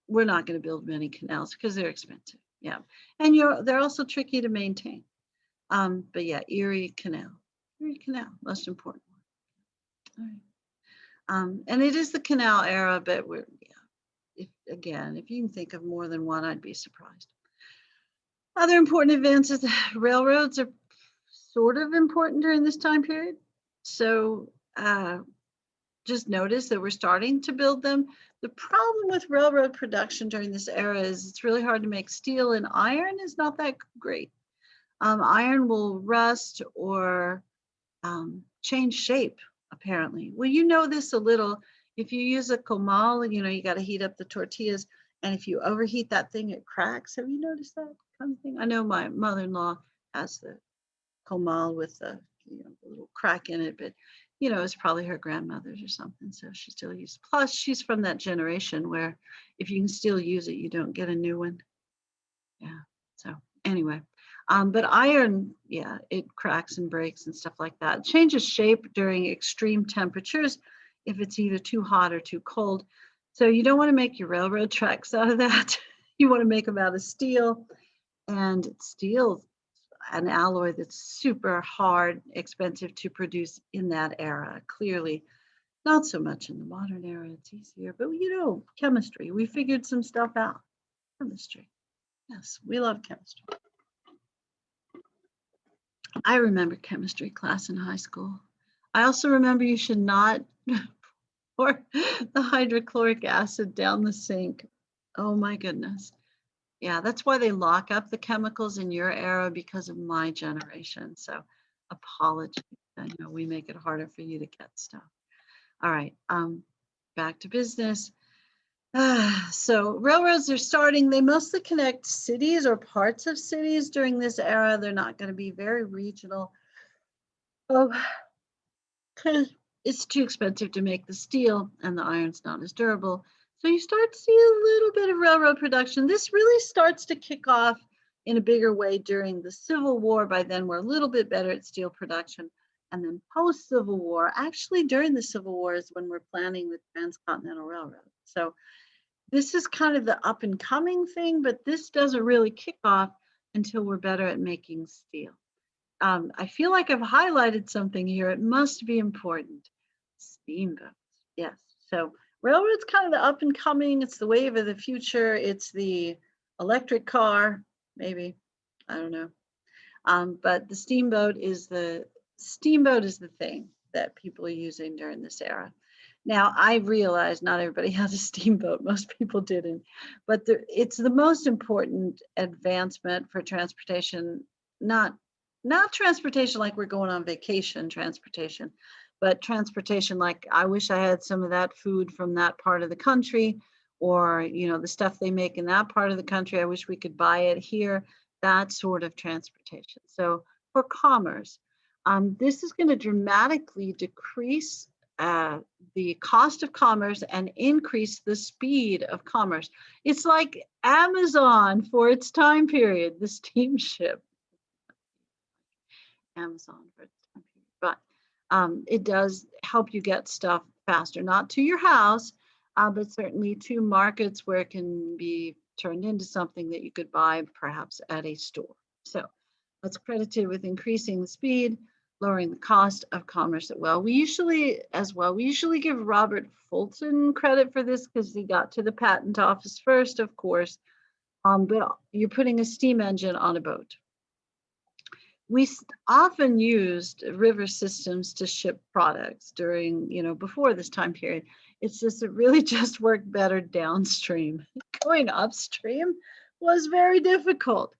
[SPEAKER 1] we're not going to build many canals because they're expensive. Yeah, and they're also tricky to maintain. But yeah, Erie Canal, most important one. All right. And it is the canal era, but if you can think of more than one, I'd be surprised. Other important advances, railroads are sort of important during this time period. So just notice that we're starting to build them. The problem with railroad production during this era is it's really hard to make steel, and iron is not that great. Iron will rust or change shape, apparently. Well, you know this a little. If you use a comal, you got to heat up the tortillas. And if you overheat that thing, it cracks. Have you noticed that kind of thing? I know my mother-in-law has the comal with the little crack in it, but it's probably her grandmother's or something. So she still uses. Plus, she's from that generation where if you can still use it, you don't get a new one. Yeah. So anyway, but iron, yeah, it cracks and breaks and stuff like that. It changes shape during extreme temperatures if it's either too hot or too cold. So you don't want to make your railroad tracks out of that. You want to make them out of steel. And steel, an alloy that's super hard, expensive to produce in that era. Clearly, not so much in the modern era. It's easier. But chemistry. We figured some stuff out. Chemistry. Yes, we love chemistry. I remember chemistry class in high school. I also remember you should not pour the hydrochloric acid down the sink. Oh my goodness. Yeah, that's why they lock up the chemicals in your era because of my generation. So apologies. I know we make it harder for you to get stuff. All right, back to business. So railroads are starting, they mostly connect cities or parts of cities during this era. They're not going to be very regional. Oh, because it's too expensive to make the steel and the iron's not as durable. So you start to see a little bit of railroad production. This really starts to kick off in a bigger way during the Civil War. By then, we're a little bit better at steel production. And then post Civil War, actually during the Civil War is when we're planning the Transcontinental Railroad. So this is kind of the up and coming thing, but this doesn't really kick off until we're better at making steel. I feel like I've highlighted something here. It must be important. Steamboats. Yes. So railroad's kind of the up and coming. It's the wave of the future. It's the electric car, maybe. I don't know. But the steamboat is the thing that people are using during this era. Now, I realize not everybody has a steamboat. Most people didn't. But it's the most important advancement for transportation, not transportation like we're going on vacation transportation, but transportation like I wish I had some of that food from that part of the country, or the stuff they make in that part of the country. I wish we could buy it here, that sort of transportation. So for commerce, this is going to dramatically decrease the cost of commerce and increase the speed of commerce. It's like Amazon for its time period, the steamship. Amazon for its time period. But it does help you get stuff faster, not to your house, but certainly to markets where it can be turned into something that you could buy perhaps at a store. So that's credited with increasing the speed, lowering the cost of commerce as well. We usually give Robert Fulton credit for this because he got to the patent office first, of course. But you're putting a steam engine on a boat. We often used river systems to ship products during, before this time period. It's just, it really just worked better downstream. Going upstream was very difficult.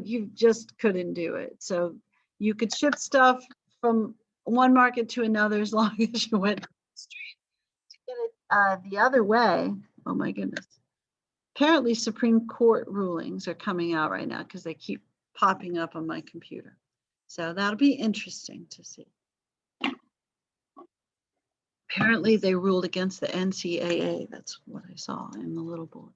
[SPEAKER 1] You just couldn't do it. So you could ship stuff from one market to another as long as you went upstream. To get it the other way, oh my goodness. Apparently Supreme Court rulings are coming out right now because they keep popping up on my computer. So that'll be interesting to see. Apparently they ruled against the NCAA. That's what I saw in the little bulletin.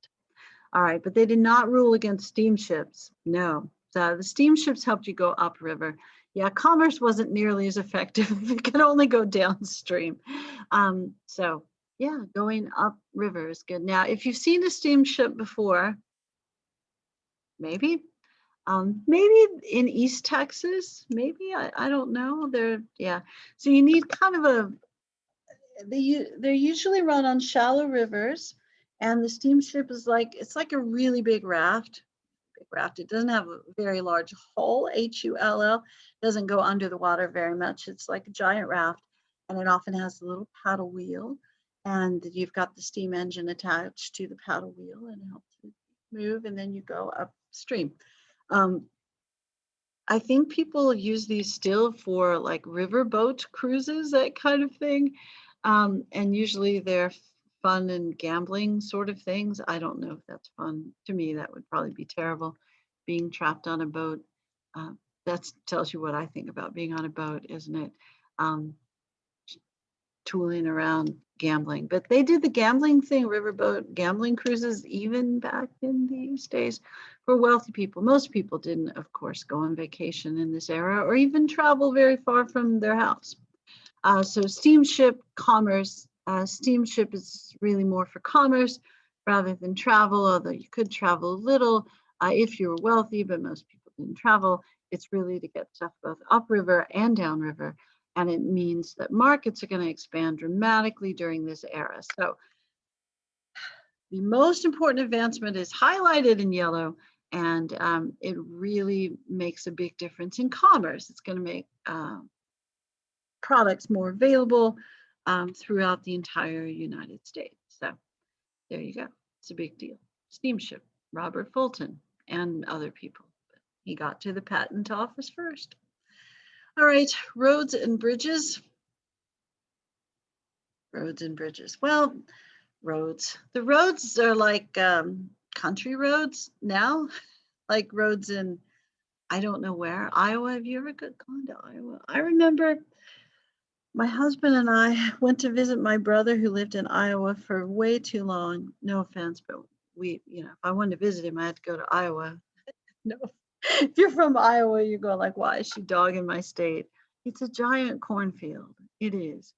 [SPEAKER 1] All right, but they did not rule against steamships. No, so the steamships helped you go upriver. Yeah, commerce wasn't nearly as effective. It could only go downstream. So yeah, going upriver is good. Now, if you've seen a steamship before, maybe in East Texas, maybe, I don't know. Yeah. So you need kind of they're usually run on shallow rivers, and the steamship is it's like a really big raft. It doesn't have a very large hull, HULL, doesn't go under the water very much. It's like a giant raft, and it often has a little paddle wheel, and you've got the steam engine attached to the paddle wheel and it helps you move, and then you go upstream. I think people use these still for like riverboat cruises, that kind of thing. And usually they're fun and gambling sort of things. I don't know if that's fun. To me, that would probably be terrible, being trapped on a boat. That tells you what I think about being on a boat, isn't it? Tooling around gambling. But they did the gambling thing, riverboat gambling cruises, even back in these days for wealthy people. Most people didn't, of course, go on vacation in this era or even travel very far from their house. So steamship commerce, steamship is really more for commerce rather than travel, although you could travel a little if you were wealthy, but most people didn't travel. It's really to get stuff both upriver and downriver. And it means that markets are going to expand dramatically during this era. So the most important advancement is highlighted in yellow, and it really makes a big difference in commerce. It's going to make products more available throughout the entire United States. So there you go. It's a big deal. Steamship, Robert Fulton and other people. He got to the patent office first. All right, roads and bridges. Roads and bridges. Well, roads. The roads are like country roads now, like roads in, I don't know where, Iowa. Have you ever gone to Iowa? I remember my husband and I went to visit my brother who lived in Iowa for way too long. No offense, but if I wanted to visit him, I had to go to Iowa. No, if you're from Iowa, you go like, why is she dogging my state? It's a giant cornfield. It is.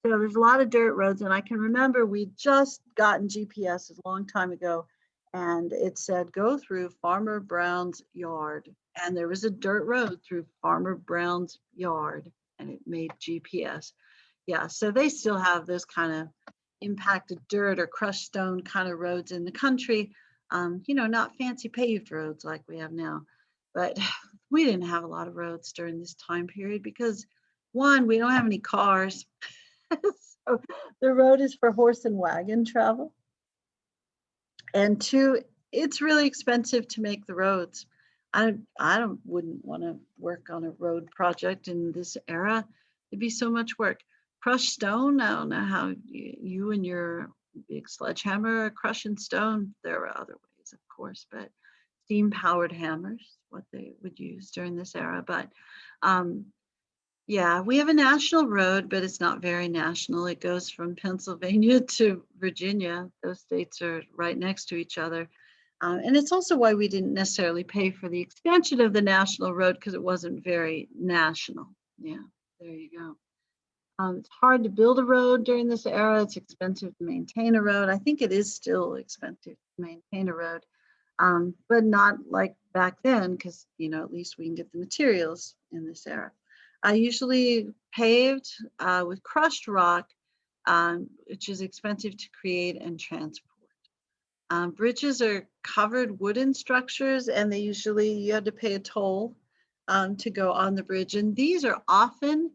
[SPEAKER 1] So there's a lot of dirt roads, and I can remember we'd just gotten GPS a long time ago, and it said go through Farmer Brown's yard, and there was a dirt road through Farmer Brown's yard, and it made GPS. Yeah, so they still have those kind of impacted dirt or crushed stone kind of roads in the country. Not fancy paved roads like we have now, but we didn't have a lot of roads during this time period because one, we don't have any cars. So the road is for horse and wagon travel. And two, it's really expensive to make the roads. Wouldn't want to work on a road project in this era. It'd be so much work. Crush stone, I don't know how you and your big sledgehammer are crushing stone. There are other ways, of course, but steam powered hammers, what they would use during this era. But yeah, we have a national road, but it's not very national. It goes from Pennsylvania to Virginia. Those states are right next to each other. And it's also why we didn't necessarily pay for the extension of the national road because it wasn't very national. Yeah, there you go. It's hard to build a road during this era. It's expensive to maintain a road. I think it is still expensive to maintain a road, but not like back then because, at least we can get the materials in this era. I usually paved with crushed rock, which is expensive to create and transport. Bridges are covered wooden structures, and you had to pay a toll to go on the bridge. And these are often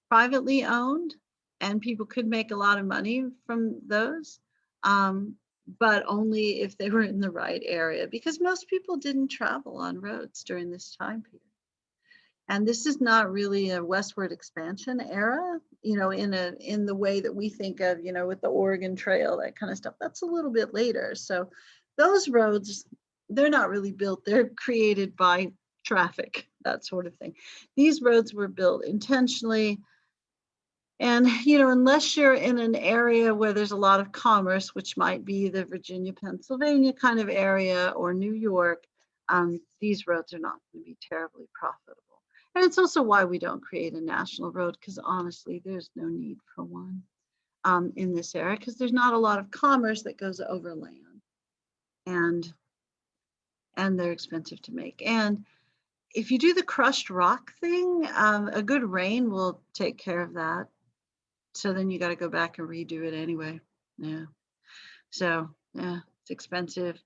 [SPEAKER 1] privately owned, and people could make a lot of money from those, but only if they were in the right area, because most people didn't travel on roads during this time period. And this is not really a westward expansion era, in the way that we think of, with the Oregon Trail, that kind of stuff. That's a little bit later. So those roads, they're not really built. They're created by traffic, that sort of thing. These roads were built intentionally. And, unless you're in an area where there's a lot of commerce, which might be the Virginia, Pennsylvania kind of area or New York, these roads are not going to be terribly profitable. And it's also why we don't create a national road, because honestly, there's no need for one in this area, because there's not a lot of commerce that goes overland, and they're expensive to make. And if you do the crushed rock thing, a good rain will take care of that. So then you got to go back and redo it anyway. Yeah. So yeah, it's expensive.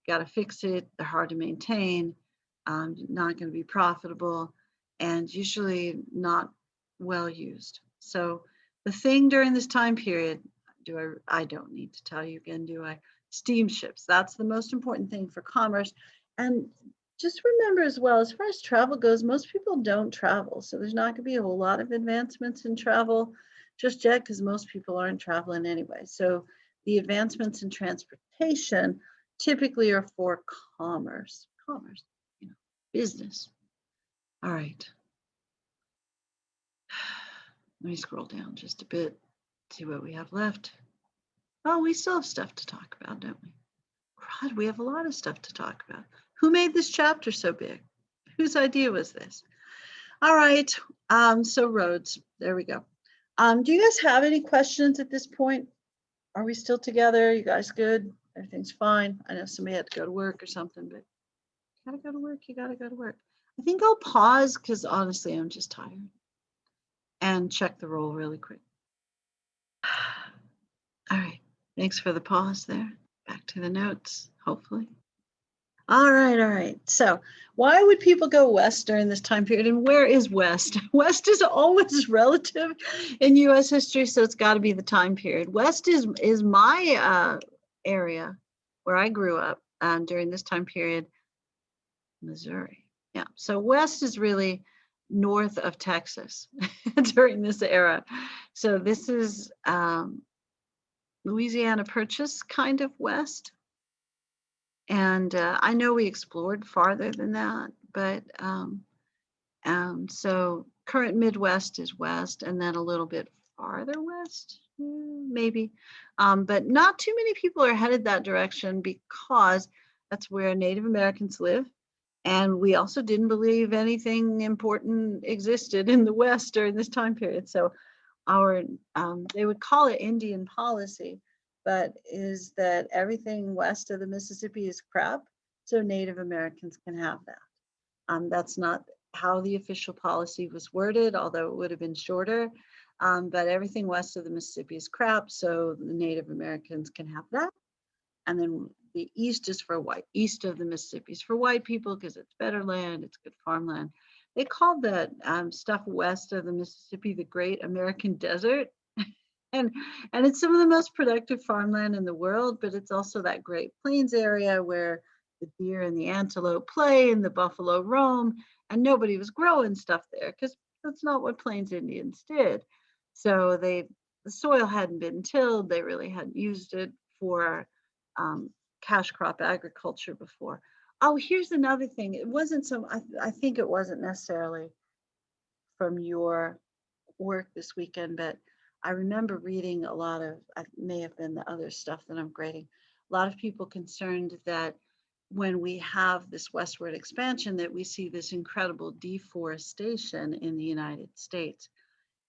[SPEAKER 1] Got to fix it. They're hard to maintain. Not going to be profitable, and usually not well used. So the thing during this time period, I don't need to tell you again, do I? Steamships. That's the most important thing for commerce. And just remember as well, as far as travel goes, most people don't travel. So there's not going to be a whole lot of advancements in travel just yet, because most people aren't traveling anyway. So the advancements in transportation typically are for commerce, business. All right. Let me scroll down just a bit, see what we have left. Oh, we still have stuff to talk about, don't we? God, we have a lot of stuff to talk about. Who made this chapter so big? Whose idea was this? All right, so roads, there we go. Do you guys have any questions at this point? Are we still together? You guys good? Everything's fine? I know somebody had to go to work or something, but you gotta go to work, you gotta go to work. I think I'll pause because honestly, I'm just tired, and check the roll really quick. All right, thanks for the pause there. Back to the notes, hopefully. All right. So why would people go west during this time period? And where is west? West is always relative in U.S. history, so it's got to be the time period. West is my area where I grew up during this time period, Missouri. Yeah, so west is really north of Texas during this era. So this is Louisiana Purchase kind of west. And I know we explored farther than that, but so current Midwest is west, and then a little bit farther west, maybe. But not too many people are headed that direction because that's where Native Americans live. And we also didn't believe anything important existed in the West during this time period. So our, they would call it Indian policy, but is that everything west of the Mississippi is crap, so Native Americans can have that. That's not how the official policy was worded, although it would have been shorter. But everything west of the Mississippi is crap, so the Native Americans can have that. And then the east is for white, east of the Mississippi is for white people because it's better land, it's good farmland. They called that stuff west of the Mississippi the Great American Desert. and it's some of the most productive farmland in the world, but it's also that Great Plains area where the deer and the antelope play and the buffalo roam, and nobody was growing stuff there because that's not what Plains Indians did. So the soil hadn't been tilled, they really hadn't used it for cash crop agriculture before. Oh, here's another thing. It wasn't so, I think it wasn't necessarily from your work this weekend, but I remember reading a lot of, it may have been the other stuff that I'm grading, a lot of people concerned that when we have this westward expansion, that we see this incredible deforestation in the United States.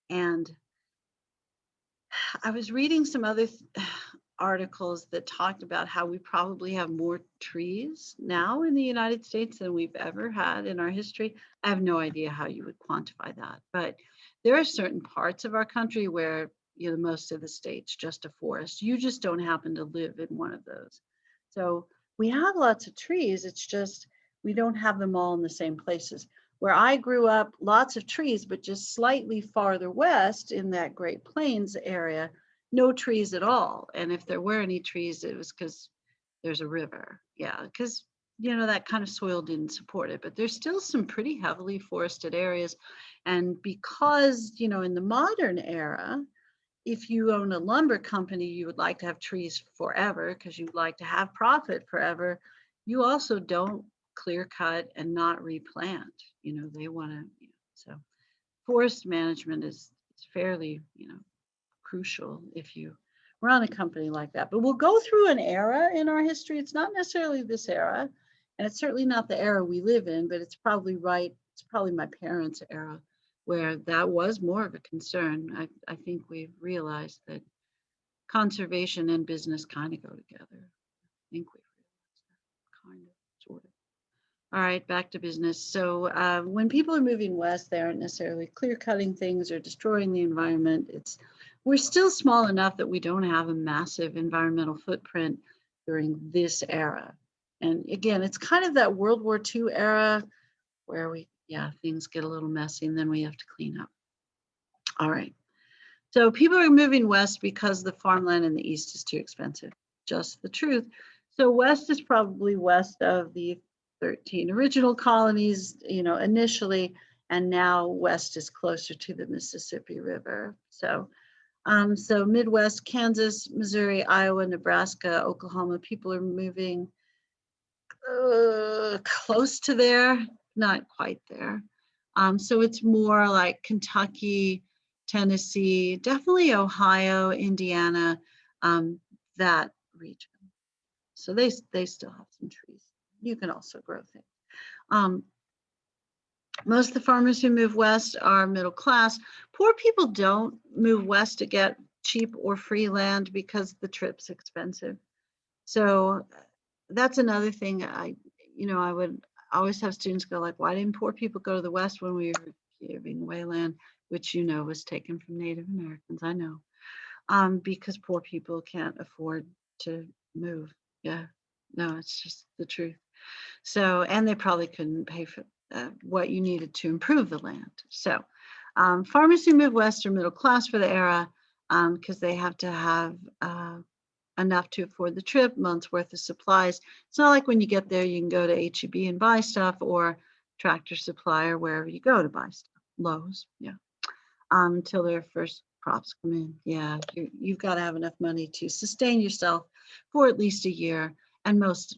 [SPEAKER 1] And I was reading some other articles that talked about how we probably have more trees now in the United States than we've ever had in our history. I have no idea how you would quantify that, but there are certain parts of our country where, you know, most of the state's just a forest. You just don't happen to live in one of those. So we have lots of trees. It's just we don't have them all in the same places. Where I grew up, lots of trees, but just slightly farther west in that Great Plains area, no trees at all. And if there were any trees, it was because there's a river. Yeah, because, you know, that kind of soil didn't support it. But there's still some pretty heavily forested areas. And because, you know, in the modern era, if you own a lumber company, you would like to have trees forever because you'd like to have profit forever. You also don't clear cut and not replant. You know, they want to, you know, so forest management is fairly, you know, crucial if you run a company like that. But we'll go through an era in our history. It's not necessarily this era, and it's certainly not the era we live in, but it's probably right. It's probably my parents' era where that was more of a concern. I think we've realized that conservation and business kind of go together. I think we've realized that, kind of, sort of. All right, back to business. So when people are moving west, they aren't necessarily clear cutting things or destroying the environment. We're still small enough that we don't have a massive environmental footprint during this era. And again, it's kind of that World War II era where things get a little messy and then we have to clean up. All right. So people are moving west because the farmland in the east is too expensive. Just the truth. So west is probably west of the 13 original colonies, you know, initially, and now west is closer to the Mississippi River. So Midwest, Kansas, Missouri, Iowa, Nebraska, Oklahoma, people are moving close to there, not quite there. So it's more like Kentucky, Tennessee, definitely Ohio, Indiana, that region. So they still have some trees. You can also grow things. Most of the farmers who move west are middle class. Poor people don't move west to get cheap or free land because the trip's expensive. So that's another thing I would always have students go like, why didn't poor people go to the West when we were giving away land, which, you know, was taken from Native Americans, I know, because poor people can't afford to move. Yeah, no, it's just the truth. So, and they probably couldn't pay for what you needed to improve the land. So farmers who move west are middle class for the era because they have to have enough to afford the trip, months worth of supplies. It's not like when you get there, you can go to H-E-B and buy stuff, or Tractor Supply, or wherever you go to buy stuff. Lowe's, yeah. Until their first crops come in. Yeah, you've got to have enough money to sustain yourself for at least a year. And most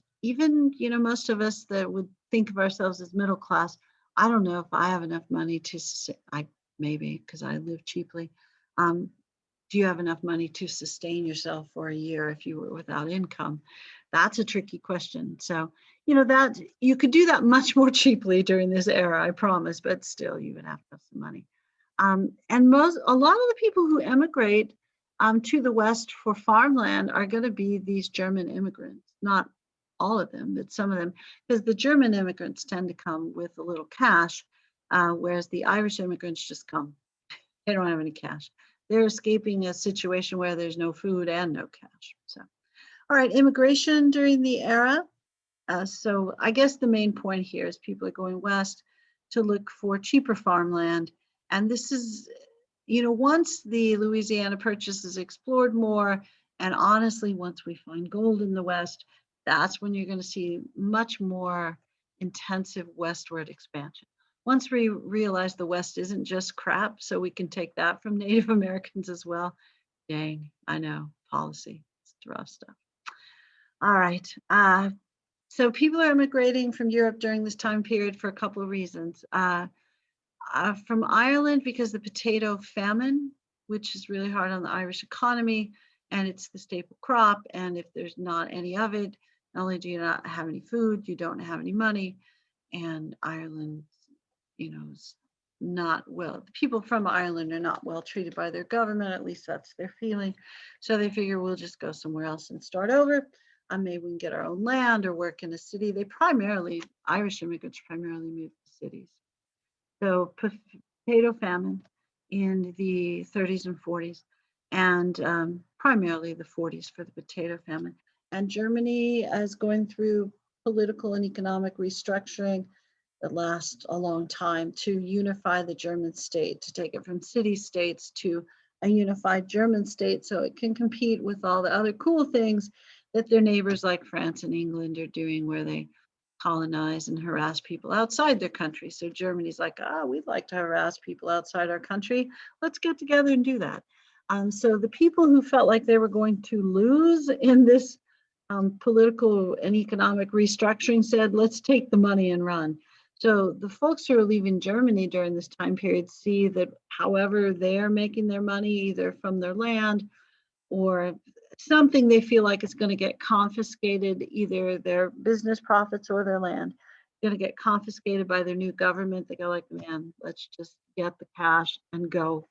[SPEAKER 1] of us that would think of ourselves as middle class, I don't know if I have enough money to I maybe because I live cheaply. Um, do you have enough money to sustain yourself for a year if you were without income? That's a tricky question. So, that you could do that much more cheaply during this era, I promise, but still you would have to have some money. And a lot of the people who emigrate to the West for farmland are going to be these German immigrants, not all of them, but some of them, because the German immigrants tend to come with a little cash, whereas the Irish immigrants just come. They don't have any cash. They're escaping a situation where there's no food and no cash. So, all right, immigration during the era. So I guess the main point here is people are going west to look for cheaper farmland. And this is, once the Louisiana Purchase is explored more, and honestly, once we find gold in the West, that's when you're going to see much more intensive westward expansion. Once we realize the West isn't just crap, so we can take that from Native Americans as well. Dang, I know, policy, it's rough stuff. All right. So people are immigrating from Europe during this time period for a couple of reasons. From Ireland because the potato famine, which is really hard on the Irish economy, and it's the staple crop. And if there's not any of it, not only do you not have any food, you don't have any money. And Ireland, is not well. The people from Ireland are not well treated by their government, at least that's their feeling. So they figure we'll just go somewhere else and start over. Maybe we can get our own land or work in a city. Irish immigrants primarily moved to cities. So potato famine in the 30s and 40s, and primarily the 40s for the potato famine. And Germany is going through political and economic restructuring that lasts a long time to unify the German state, to take it from city states to a unified German state so it can compete with all the other cool things that their neighbors like France and England are doing, where they colonize and harass people outside their country. So Germany's like, we'd like to harass people outside our country. Let's get together and do that. So the people who felt like they were going to lose in this political and economic restructuring said, let's take the money and run. So the folks who are leaving Germany during this time period see that however they're making their money, either from their land or something they feel like is going to get confiscated, either their business profits or their land, going to get confiscated by their new government. They go like, man, let's just get the cash and go.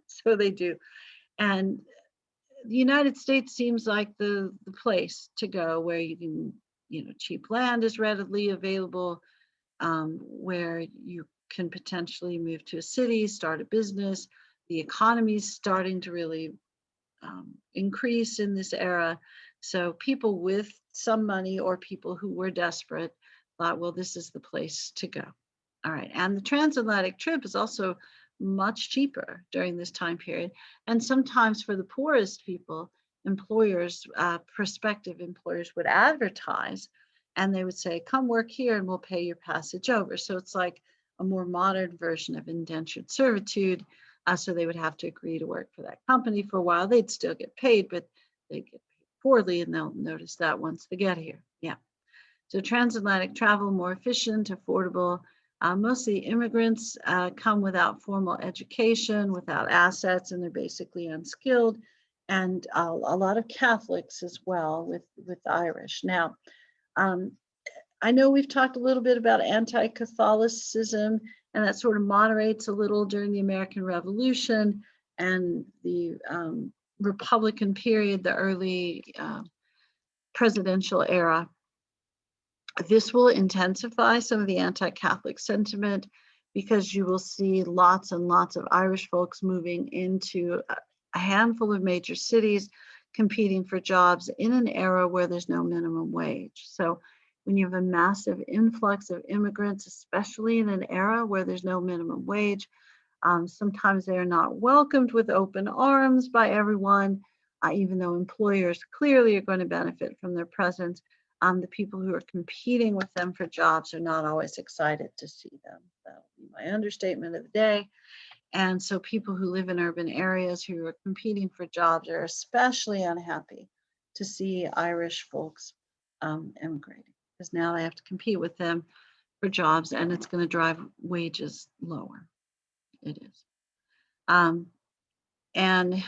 [SPEAKER 1] So they do. And the United States seems like the place to go where you can, cheap land is readily available, where you can potentially move to a city, start a business. The economy is starting to really increase in this era. So people with some money or people who were desperate thought, well, this is the place to go. All right. And the transatlantic trip is also much cheaper during this time period. And sometimes for the poorest people, prospective employers would advertise and they would say, come work here and we'll pay your passage over. So it's like a more modern version of indentured servitude. So they would have to agree to work for that company for a while. They'd still get paid, but they'd get paid poorly, and they'll notice that once they get here. Yeah. So transatlantic travel, more efficient, affordable. Mostly immigrants come without formal education, without assets, and they're basically unskilled. And a lot of Catholics as well with Irish. Now, I know we've talked a little bit about anti-Catholicism, and that sort of moderates a little during the American Revolution and the Republican period, the early presidential era. This will intensify some of the anti-Catholic sentiment because you will see lots and lots of Irish folks moving into a handful of major cities, competing for jobs in an era where there's no minimum wage. So when you have a massive influx of immigrants, especially in an era where there's no minimum wage, sometimes they're not welcomed with open arms by everyone, even though employers clearly are going to benefit from their presence. The people who are competing with them for jobs are not always excited to see them. That would be my understatement of the day. And so people who live in urban areas who are competing for jobs are especially unhappy to see Irish folks immigrating, because now they have to compete with them for jobs, and it's going to drive wages lower. It is. And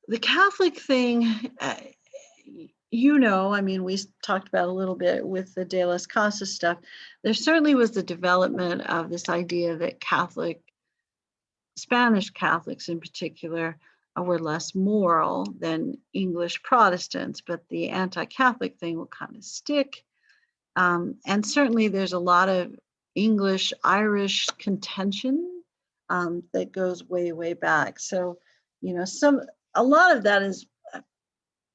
[SPEAKER 1] the Catholic thing, I mean, we talked about a little bit with the De las Casas stuff. There certainly was the development of this idea that Spanish Catholics in particular, were less moral than English Protestants, but the anti-Catholic thing will kind of stick. And certainly there's a lot of English-Irish contention that goes way, way back. So, a lot of that is,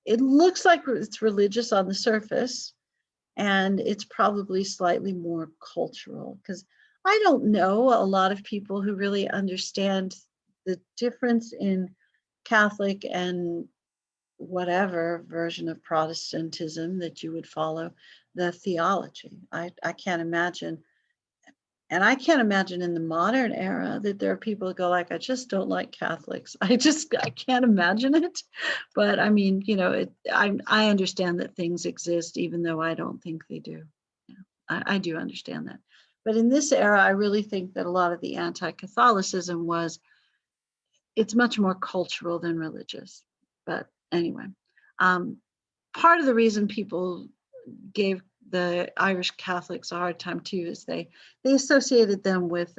[SPEAKER 1] it looks like it's religious on the surface, and it's probably slightly more cultural, because I don't know a lot of people who really understand the difference in Catholic and whatever version of Protestantism that you would follow, the theology. I can't imagine. And I can't imagine in the modern era that there are people that go like, I just don't like Catholics. I can't imagine it. But I mean, I understand that things exist, even though I don't think they do. Yeah, I do understand that. But in this era, I really think that a lot of the anti-Catholicism it's much more cultural than religious. But anyway, part of the reason people gave the Irish Catholics a hard time too is they associated them with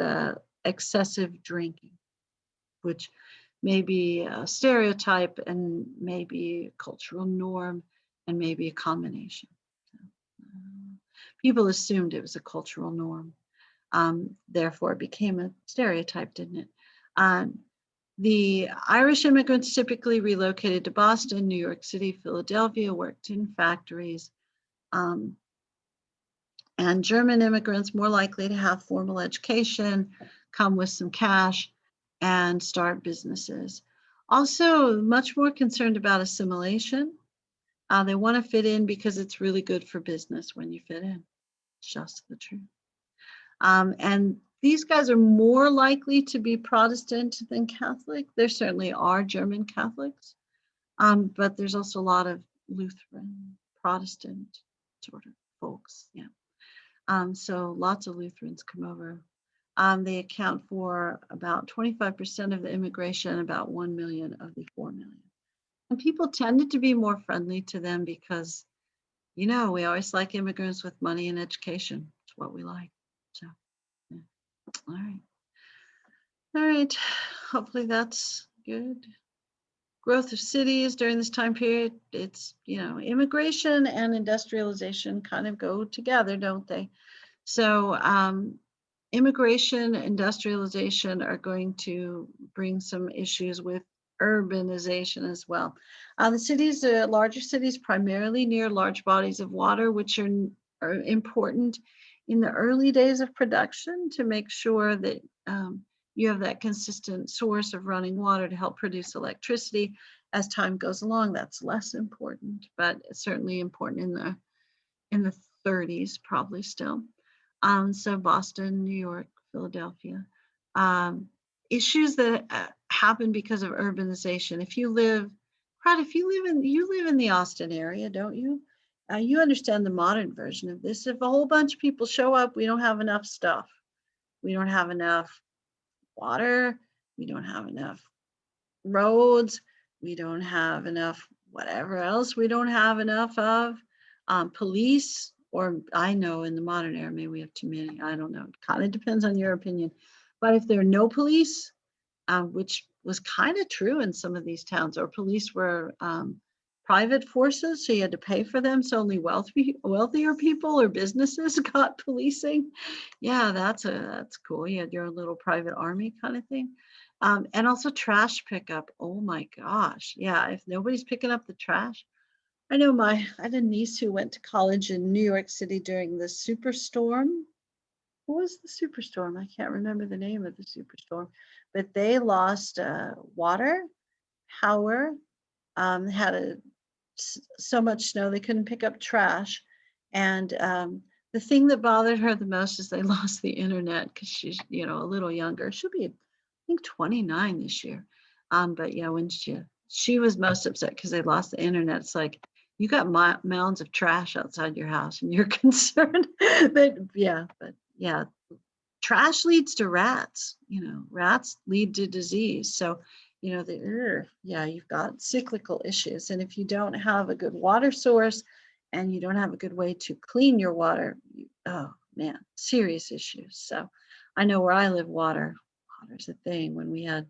[SPEAKER 1] excessive drinking, which may be a stereotype and maybe a cultural norm and maybe a combination. People assumed it was a cultural norm. Therefore, it became a stereotype, didn't it? The Irish immigrants typically relocated to Boston, New York City, Philadelphia, worked in factories. And German immigrants more likely to have formal education, come with some cash, and start businesses. Also, much more concerned about assimilation. They want to fit in because it's really good for business when you fit in. It's just the truth. And these guys are more likely to be Protestant than Catholic. There certainly are German Catholics, but there's also a lot of Lutheran, Protestant sort of folks. Yeah. So lots of Lutherans come over. They account for about 25% of the immigration, about 1 million of the 4 million. And people tended to be more friendly to them because, we always like immigrants with money and education. It's what we like. So, yeah. All right. All right. Hopefully that's good. Growth of cities during this time period, it's, immigration and industrialization kind of go together, don't they? So immigration, industrialization are going to bring some issues with urbanization as well. The larger cities, primarily near large bodies of water, which are important in the early days of production to make sure that you have that consistent source of running water to help produce electricity. As time goes along, that's less important, but it's certainly important in the 30s, probably still. So Boston, New York, Philadelphia. Issues that happen because of urbanization. If you live in the Austin area, don't you? You understand the modern version of this. If a whole bunch of people show up, we don't have enough stuff. We don't have enough water. We don't have enough roads. We don't have enough whatever else we don't have enough of. Police, or I know in the modern era, maybe we have too many. I don't know. It kind of depends on your opinion. But if there are no police, which was kind of true in some of these towns, or police were private forces, so you had to pay for them. So only wealthier people or businesses got policing. Yeah, that's cool. You had your own little private army kind of thing. And also trash pickup. Oh my gosh. Yeah, if nobody's picking up the trash. I had a niece who went to college in New York City during the superstorm. What was the superstorm? I can't remember the name of the superstorm, but they lost water, power, had so much snow they couldn't pick up trash, and The thing that bothered her the most is they lost the internet because she's, a little younger. She'll be, I think, 29 this year. But yeah, when she was most upset because they lost the internet. It's like, you got mounds of trash outside your house and you're concerned but yeah, trash leads to rats, rats lead to disease. So, you've got cyclical issues. And if you don't have a good water source and you don't have a good way to clean your water, oh man, serious issues. So I know where I live, water's a thing. When we had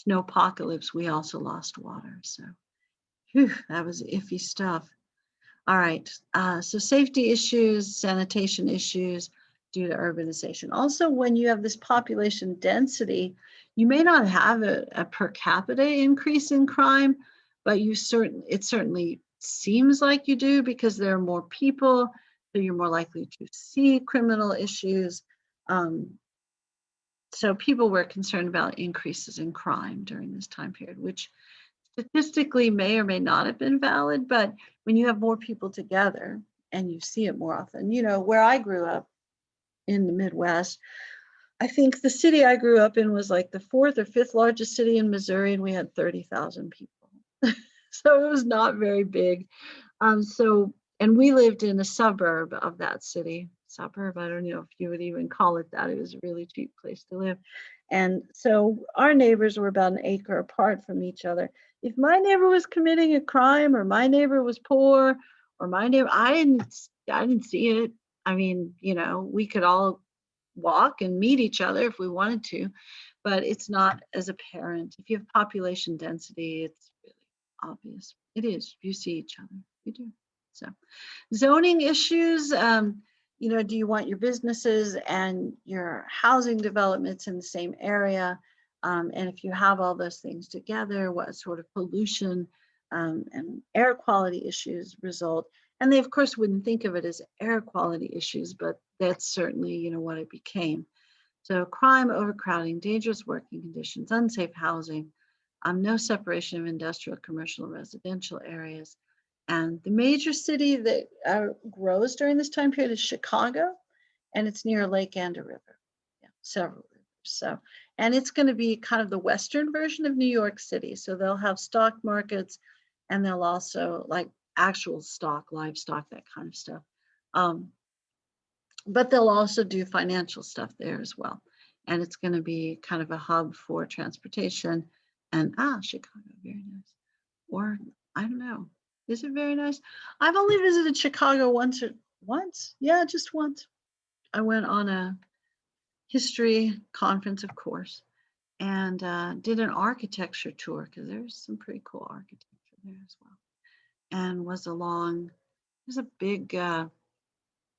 [SPEAKER 1] snowpocalypse, we also lost water. So that was iffy stuff. All right, so safety issues, sanitation issues due to urbanization. Also, when you have this population density, you may not have a per capita increase in crime, but it certainly seems like you do because there are more people, so you're more likely to see criminal issues. So people were concerned about increases in crime during this time period, which statistically may or may not have been valid, but when you have more people together and you see it more often, where I grew up in the Midwest, I think the city I grew up in was like the fourth or fifth largest city in Missouri, and we had 30,000 people. So it was not very big. And we lived in a suburb of that city. Suburb, I don't know if you would even call it that. It was a really cheap place to live. And so our neighbors were about an acre apart from each other. If my neighbor was committing a crime, or my neighbor was poor, or my neighbor, I didn't see it. I mean, we could all walk and meet each other if we wanted to, but it's not as apparent. If you have population density, it's really obvious. It is. You see each other. You do. So zoning issues, do you want your businesses and your housing developments in the same area? And if you have all those things together, what sort of pollution and air quality issues result? And they, of course, wouldn't think of it as air quality issues, but that's certainly, what it became. So crime, overcrowding, dangerous working conditions, unsafe housing, no separation of industrial, commercial, and residential areas. And the major city that grows during this time period is Chicago, and it's near a lake and a river, several rivers. So, and it's going to be kind of the Western version of New York City. So they'll have stock markets, and they'll also like actual stock, livestock, that kind of stuff. But they'll also do financial stuff there as well. And it's going to be kind of a hub for transportation. And Chicago, very nice. Or I don't know. Is it very nice? I've only visited Chicago once. Yeah, just once. I went on a history conference, of course, and did an architecture tour because there's some pretty cool architecture there as well. And there's a big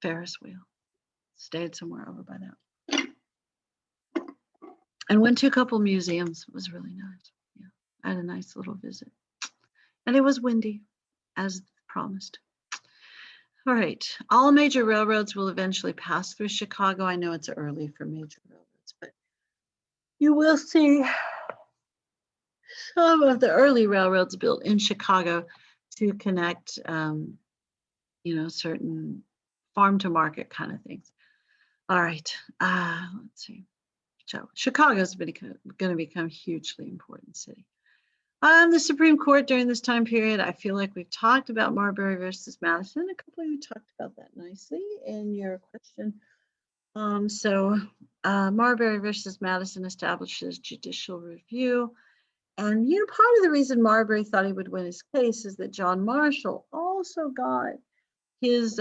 [SPEAKER 1] Ferris wheel. Stayed somewhere over by that. And went to a couple museums. It was really nice. Yeah, I had a nice little visit. And it was windy, as promised. All right, all major railroads will eventually pass through Chicago. I know it's early for major railroads, but you will see some of the early railroads built in Chicago to connect, certain farm to market kind of things. All right, let's see. So Chicago is going to become a hugely important city. The Supreme Court during this time period, I feel like we've talked about Marbury versus Madison. A couple of you talked about that nicely in your question. Marbury versus Madison establishes judicial review. And, part of the reason Marbury thought he would win his case is that John Marshall also got his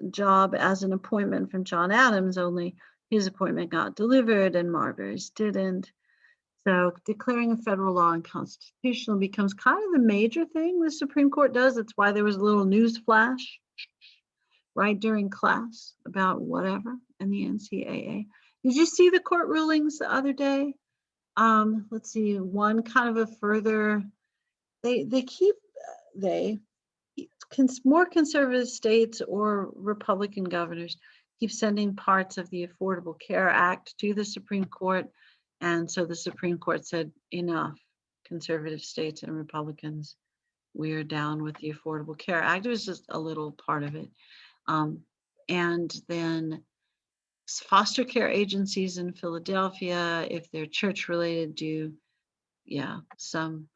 [SPEAKER 1] job as an appointment from John Adams, only his appointment got delivered and Marbury's didn't. So declaring a federal law unconstitutional becomes kind of the major thing the Supreme Court does. That's why there was a little news flash right during class about whatever in the NCAA. Did you see the court rulings the other day? Let's see, one kind of a further, more conservative states or Republican governors keep sending parts of the Affordable Care Act to the Supreme Court. And so the Supreme Court said, enough, conservative states and Republicans, we're down with the Affordable Care Act. It was just a little part of it. and then foster care agencies in Philadelphia, if they're church related, do, yeah, some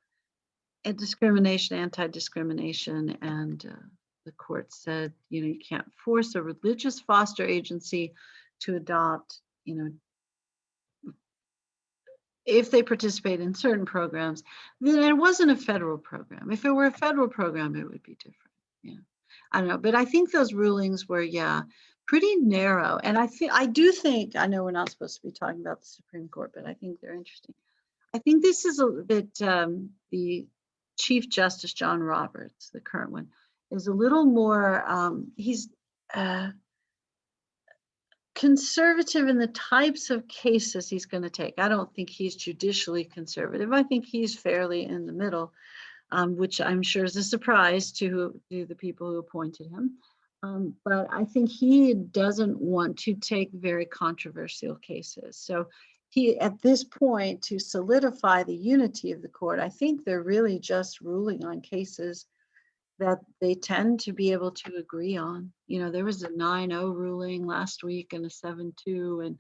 [SPEAKER 1] discrimination, anti-discrimination, and the court said, you can't force a religious foster agency to adopt, if they participate in certain programs. Then it wasn't a federal program. If it were a federal program, it would be different. Yeah, I don't know, but I think those rulings were, yeah, pretty narrow. And I do think, I know we're not supposed to be talking about the Supreme Court, but I think they're interesting. I think this is a bit, the Chief Justice John Roberts, the current one, is a little more, he's conservative in the types of cases he's going to take. I don't think he's judicially conservative. I think he's fairly in the middle, which I'm sure is a surprise to the people who appointed him. But I think he doesn't want to take very controversial cases. So he, at this point, to solidify the unity of the court, I think they're really just ruling on cases that they tend to be able to agree on. There was a 9-0 ruling last week and a 7-2, and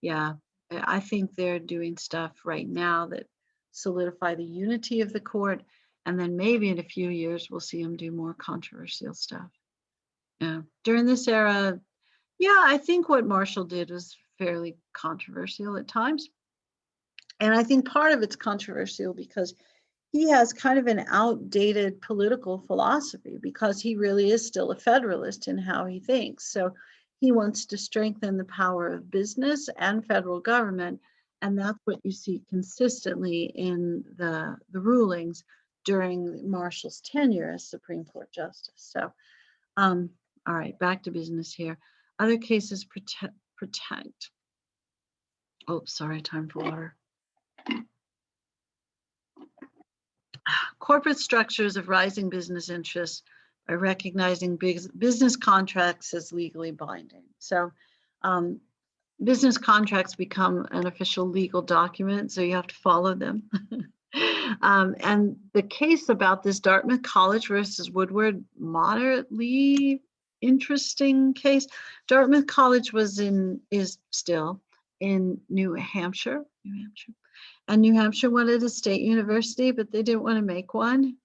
[SPEAKER 1] yeah, I think they're doing stuff right now that solidify the unity of the court, and then maybe in a few years we'll see them do more controversial stuff. Yeah, during this era, yeah, I think what Marshall did was fairly controversial at times, and I think part of it's controversial because he has kind of an outdated political philosophy, because he really is still a federalist in how he thinks. So he wants to strengthen the power of business and federal government. And that's what you see consistently in the rulings during Marshall's tenure as Supreme Court Justice. So, all right, back to business here. Other cases protect. Oh, sorry, time for water. Corporate structures of rising business interests by recognizing business contracts as legally binding. So business contracts become an official legal document, so you have to follow them. And the case about this Dartmouth College versus Woodward, moderately interesting case. Dartmouth College is still in New Hampshire. And New Hampshire wanted a state university, but they didn't want to make one.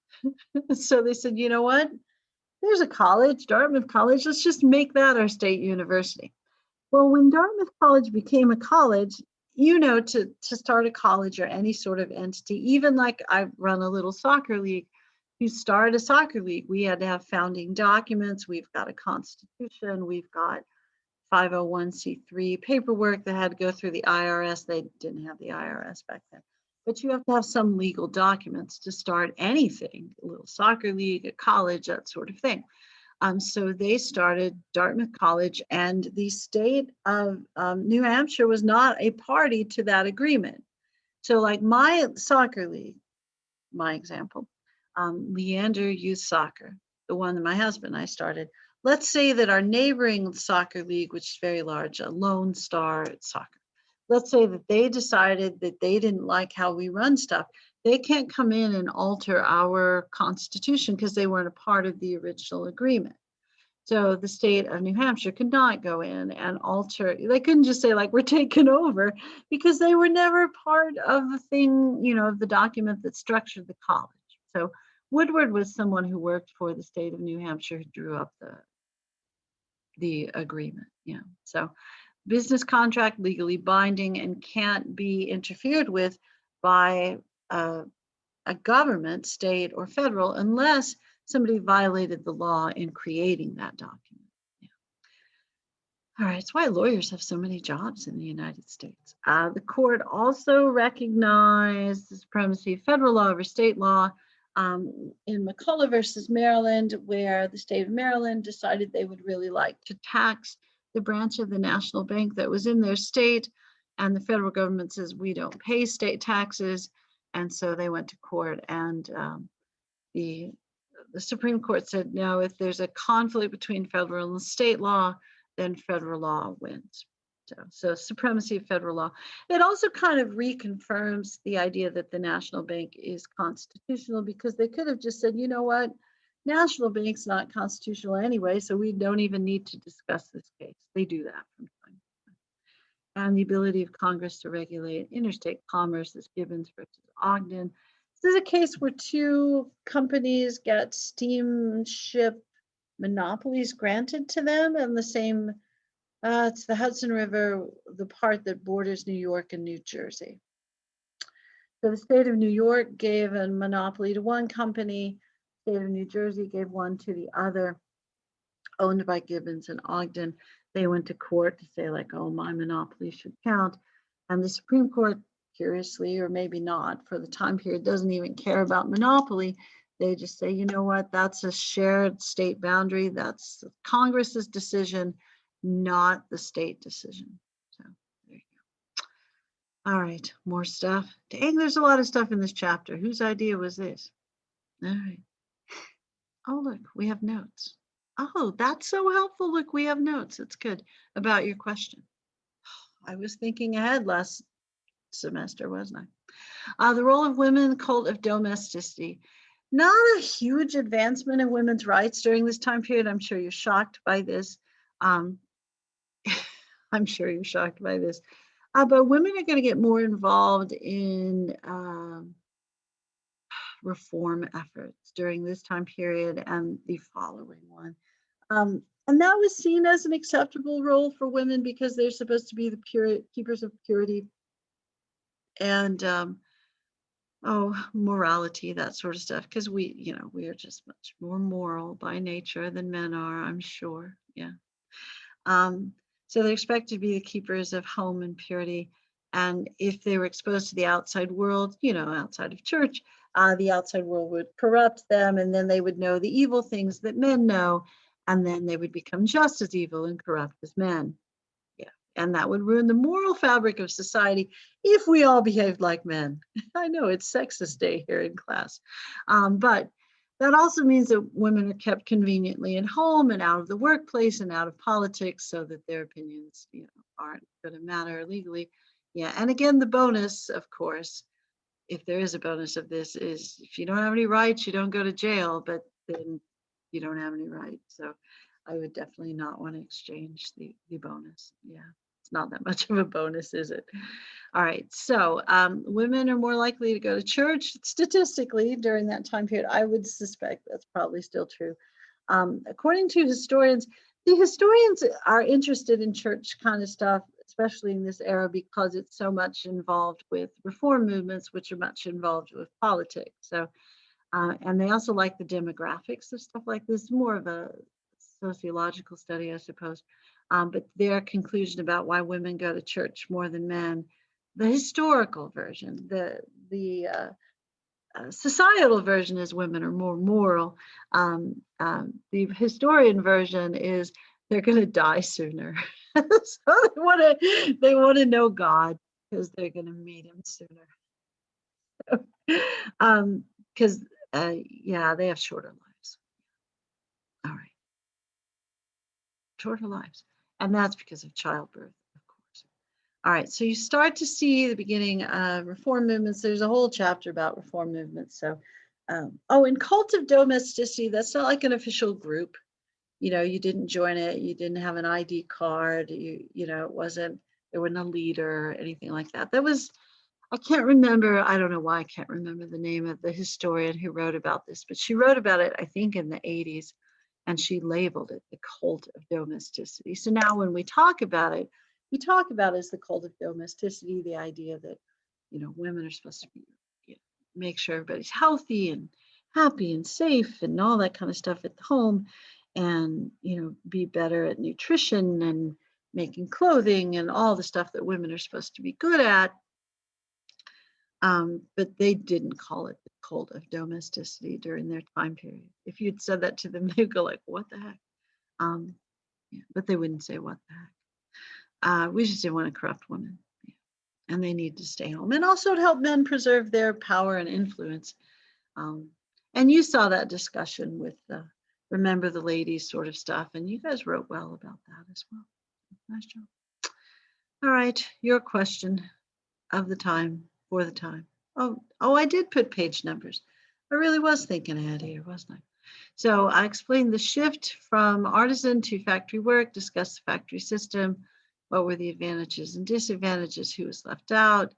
[SPEAKER 1] So they said, you know what? There's a college, Dartmouth College. Let's just make that our state university. Well, when Dartmouth College became a college, to start a college or any sort of entity, even like I run a little soccer league, to start a soccer league, we had to have founding documents. We've got a constitution. We've got 501c3 paperwork that had to go through the IRS. They didn't have the IRS back then. But you have to have some legal documents to start anything, a little soccer league, a college, that sort of thing. So they started Dartmouth College, and the state of New Hampshire was not a party to that agreement. So like my soccer league, my example, Leander Youth Soccer, the one that my husband and I started. Let's say that our neighboring soccer league, which is very large, Lone Star Soccer, let's say that they decided that they didn't like how we run stuff. They can't come in and alter our constitution because they weren't a part of the original agreement. So the state of New Hampshire could not go in and alter. They couldn't just say like, we're taking over, because they were never part of the thing, of the document that structured the college. So Woodward was someone who worked for the state of New Hampshire, who drew up the agreement. Yeah. So business contract, legally binding, and can't be interfered with by a government, state or federal, unless somebody violated the law in creating that document. Yeah. All right, it's why lawyers have so many jobs in the United States. The court also recognized the supremacy of federal law over state law in McCullough versus Maryland, where the state of Maryland decided they would really like to tax the branch of the national bank that was in their state, and the federal government says we don't pay state taxes, and so they went to court, and the Supreme Court said no, if there's a conflict between federal and state law, then federal law wins. So supremacy of federal law. It also kind of reconfirms the idea that the national bank is constitutional, because they could have just said, you know what, national bank's not constitutional anyway, so we don't even need to discuss this case. They do that from time to time. And the ability of Congress to regulate interstate commerce is Gibbons versus Ogden. This is a case where two companies get steamship monopolies granted to them, and the same, it's the Hudson River, the part that borders New York and New Jersey. So the state of New York gave a monopoly to one company, the state of New Jersey gave one to the other, owned by Gibbons and Ogden. They went to court to say like, oh, my monopoly should count. And the Supreme Court, curiously, or maybe not, for the time period, doesn't even care about monopoly. They just say, you know what, that's a shared state boundary. That's Congress's decision, not the state decision. So there you go. All right, more stuff. Dang, there's a lot of stuff in this chapter. Whose idea was this? All right. Oh, look, we have notes. Oh, that's so helpful. Look, we have notes. It's good about your question. I was thinking ahead last semester, wasn't I? The role of women, the cult of domesticity. Not a huge advancement in women's rights during this time period. I'm sure you're shocked by this. I'm sure you're shocked by this. But women are going to get more involved in reform efforts during this time period and the following one. And that was seen as an acceptable role for women because they're supposed to be the keepers of purity and morality, that sort of stuff. Because we are just much more moral by nature than men are, I'm sure. Yeah. So they're expected to be the keepers of home and purity. And if they were exposed to the outside world, outside of church, the outside world would corrupt them, and then they would know the evil things that men know, and then they would become just as evil and corrupt as men. Yeah, and that would ruin the moral fabric of society if we all behaved like men. I know it's sexist day here in class, but that also means that women are kept conveniently at home and out of the workplace and out of politics so that their opinions, aren't going to matter legally. Yeah, and again, the bonus, of course, if there is a bonus of this, is if you don't have any rights, you don't go to jail, but then you don't have any rights. So I would definitely not want to exchange the bonus. Yeah, it's not that much of a bonus, is it? All right, so women are more likely to go to church statistically during that time period. I would suspect that's probably still true. According to historians, the historians are interested in church kind of stuff, especially in this era, because it's so much involved with reform movements, which are much involved with politics. So, and they also like the demographics of stuff like this, more of a sociological study, I suppose. But their conclusion about why women go to church more than men, the historical version, the societal version is women are more moral. The historian version is they're going to die sooner. So they want to know God because they're going to meet him sooner. Because yeah, they have shorter lives. All right, shorter lives, and that's because of childbirth, of course. All right, so you start to see the beginning of reform movements. There's a whole chapter about reform movements. So, and cult of domesticity, that's not like an official group. You didn't join it, you didn't have an ID card, it wasn't, there wasn't a leader or anything like that. I can't remember, I don't know why I can't remember the name of the historian who wrote about this, but she wrote about it, I think, in the 80s, and she labeled it the cult of domesticity. So now when we talk about it, we talk about it as the cult of domesticity, the idea that, women are supposed to be, make sure everybody's healthy and happy and safe and all that kind of stuff at home, and be better at nutrition and making clothing and all the stuff that women are supposed to be good at. But they didn't call it the cult of domesticity during their time period. If you'd said that to them, they'd go like, what the heck? Yeah, but they wouldn't say what the heck. We just didn't want to corrupt women. Yeah. And they need to stay home. And also to help men preserve their power and influence. And you saw that discussion with the Remember the Ladies sort of stuff. And you guys wrote well about that as well. Nice job. All right, your question of the time for the time. Oh, I did put page numbers. I really was thinking ahead here, wasn't So I explained the shift from artisan to factory work, discussed the factory system, what were the advantages and disadvantages, who was left out,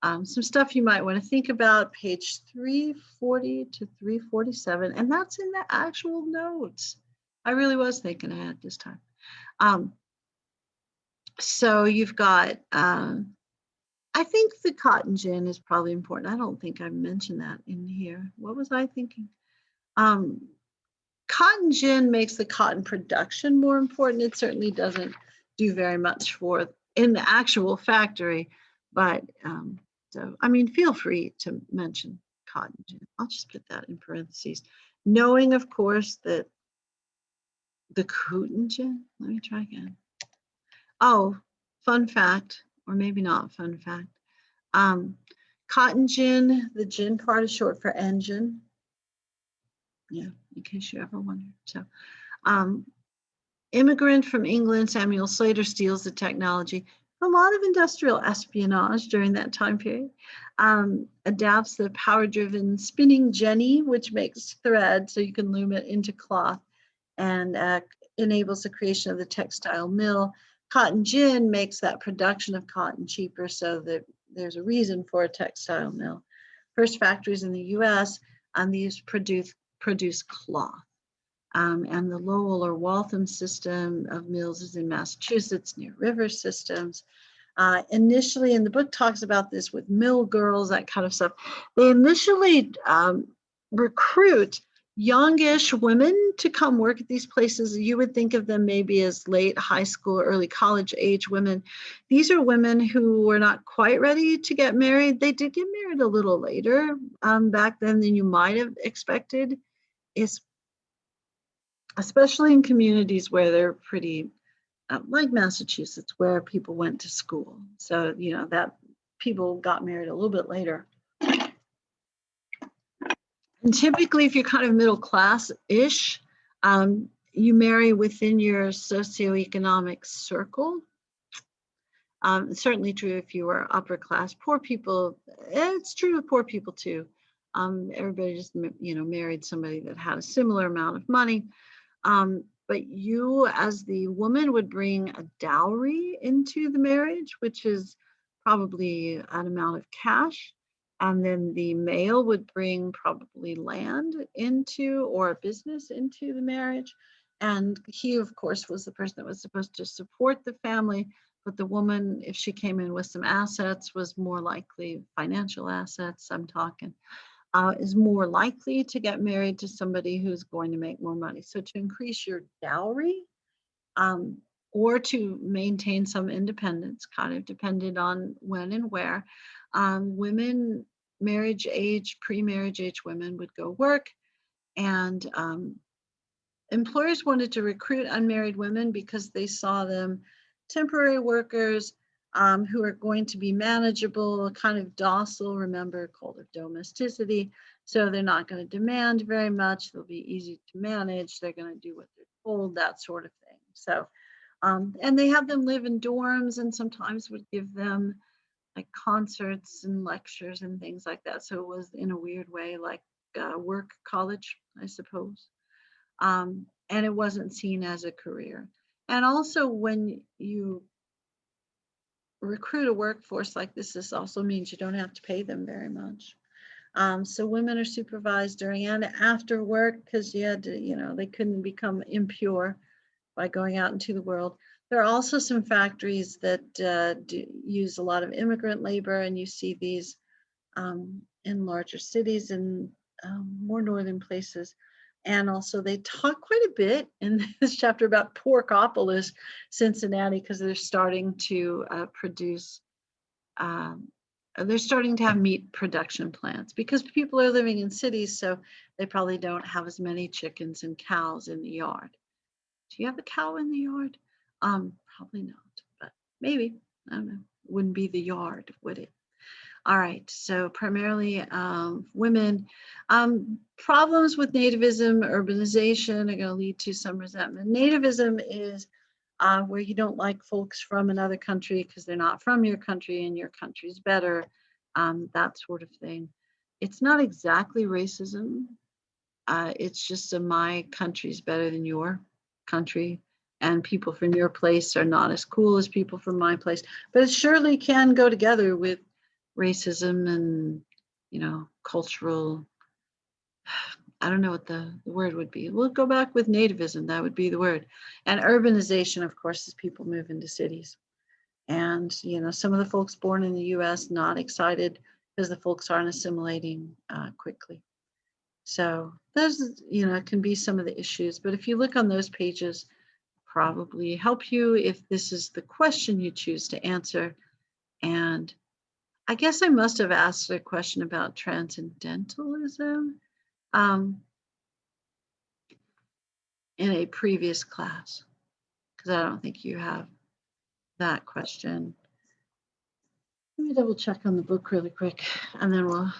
[SPEAKER 1] some stuff you might want to think about, page 340 to 347, and that's in the actual notes. I really was thinking ahead this time. So you've got, I think the cotton gin is probably important. I don't think I mentioned that in here. What was I thinking? Cotton gin makes the cotton production more important. It certainly doesn't do very much for in the actual factory, but so I mean, feel free to mention cotton gin. I'll just put that in parentheses, knowing, of course, that the cotton gin. Let me try again. Oh, fun fact, or maybe not fun fact. Cotton gin. The gin part is short for engine. Yeah, in case you ever wondered. So, immigrant from England, Samuel Slater steals the technology. A lot of industrial espionage during that time period. Adapts the power-driven spinning jenny, which makes thread so you can loom it into cloth, and enables the creation of the textile mill. Cotton gin makes that production of cotton cheaper, so that there's a reason for a textile mill. First factories in the U.S. These produce cloth. And the Lowell or Waltham system of mills is in Massachusetts near river systems. Initially, and the book talks about this with mill girls, that kind of stuff. They initially recruit youngish women to come work at these places. You would think of them maybe as late high school, early college age women. These are women who were not quite ready to get married. They did get married a little later back then than you might have expected. Especially in communities where they're pretty, like Massachusetts, where people went to school. So, you know, that people got married a little bit later. And typically, if you're kind of middle class-ish, you marry within your socioeconomic circle. It's certainly true if you were upper class. Poor people, it's true of poor people too. Everybody just, you know, married somebody that had a similar amount of money. But you, as the woman, would bring a dowry into the marriage, which is probably an amount of cash. And then the male would bring probably land into, or a business into the marriage. And he, of course, was the person that was supposed to support the family. But the woman, if she came in with some assets, was more likely financial assets, I'm talking. Is more likely to get married to somebody who's going to make more money. So to increase your dowry or to maintain some independence, kind of depended on when and where, women, marriage age, pre-marriage age women would go work, and employers wanted to recruit unmarried women because they saw them temporary workers who are going to be manageable, kind of docile, remember, cult of domesticity. So they're not going to demand very much. They'll be easy to manage. They're going to do what they're told, that sort of thing. So, and they have them live in dorms and sometimes would give them like concerts and lectures and things like that. So it was in a weird way like work college, I suppose. And it wasn't seen as a career. And also when you recruit a workforce like this also means you don't have to pay them very much. So women are supervised during and after work because you had to, you know, they couldn't become impure by going out into the world. There are also some factories that use a lot of immigrant labor, and you see these in larger cities and more northern places. And also they talk quite a bit in this chapter about Porkopolis, Cincinnati, because they're starting to produce, they're starting to have meat production plants because people are living in cities, so they probably don't have as many chickens and cows in the yard. Do you have a cow in the yard? Probably not, but maybe, I don't know, wouldn't be the yard, would it? All right, so primarily women. Problems with nativism, urbanization are going to lead to some resentment. Nativism is where you don't like folks from another country because they're not from your country and your country's better, that sort of thing. It's not exactly racism. It's just my country's better than your country, and people from your place are not as cool as people from my place. But it surely can go together with racism and, cultural. I don't know what the word would be. We'll go back with nativism. That would be the word. And urbanization, of course, as people move into cities. And, some of the folks born in the US not excited because the folks aren't assimilating quickly. So those, can be some of the issues. But if you look on those pages, probably help you if this is the question you choose to answer. And I guess I must have asked a question about transcendentalism in a previous class, because I don't think you have that question. Let me double check on the book really quick, and then we'll.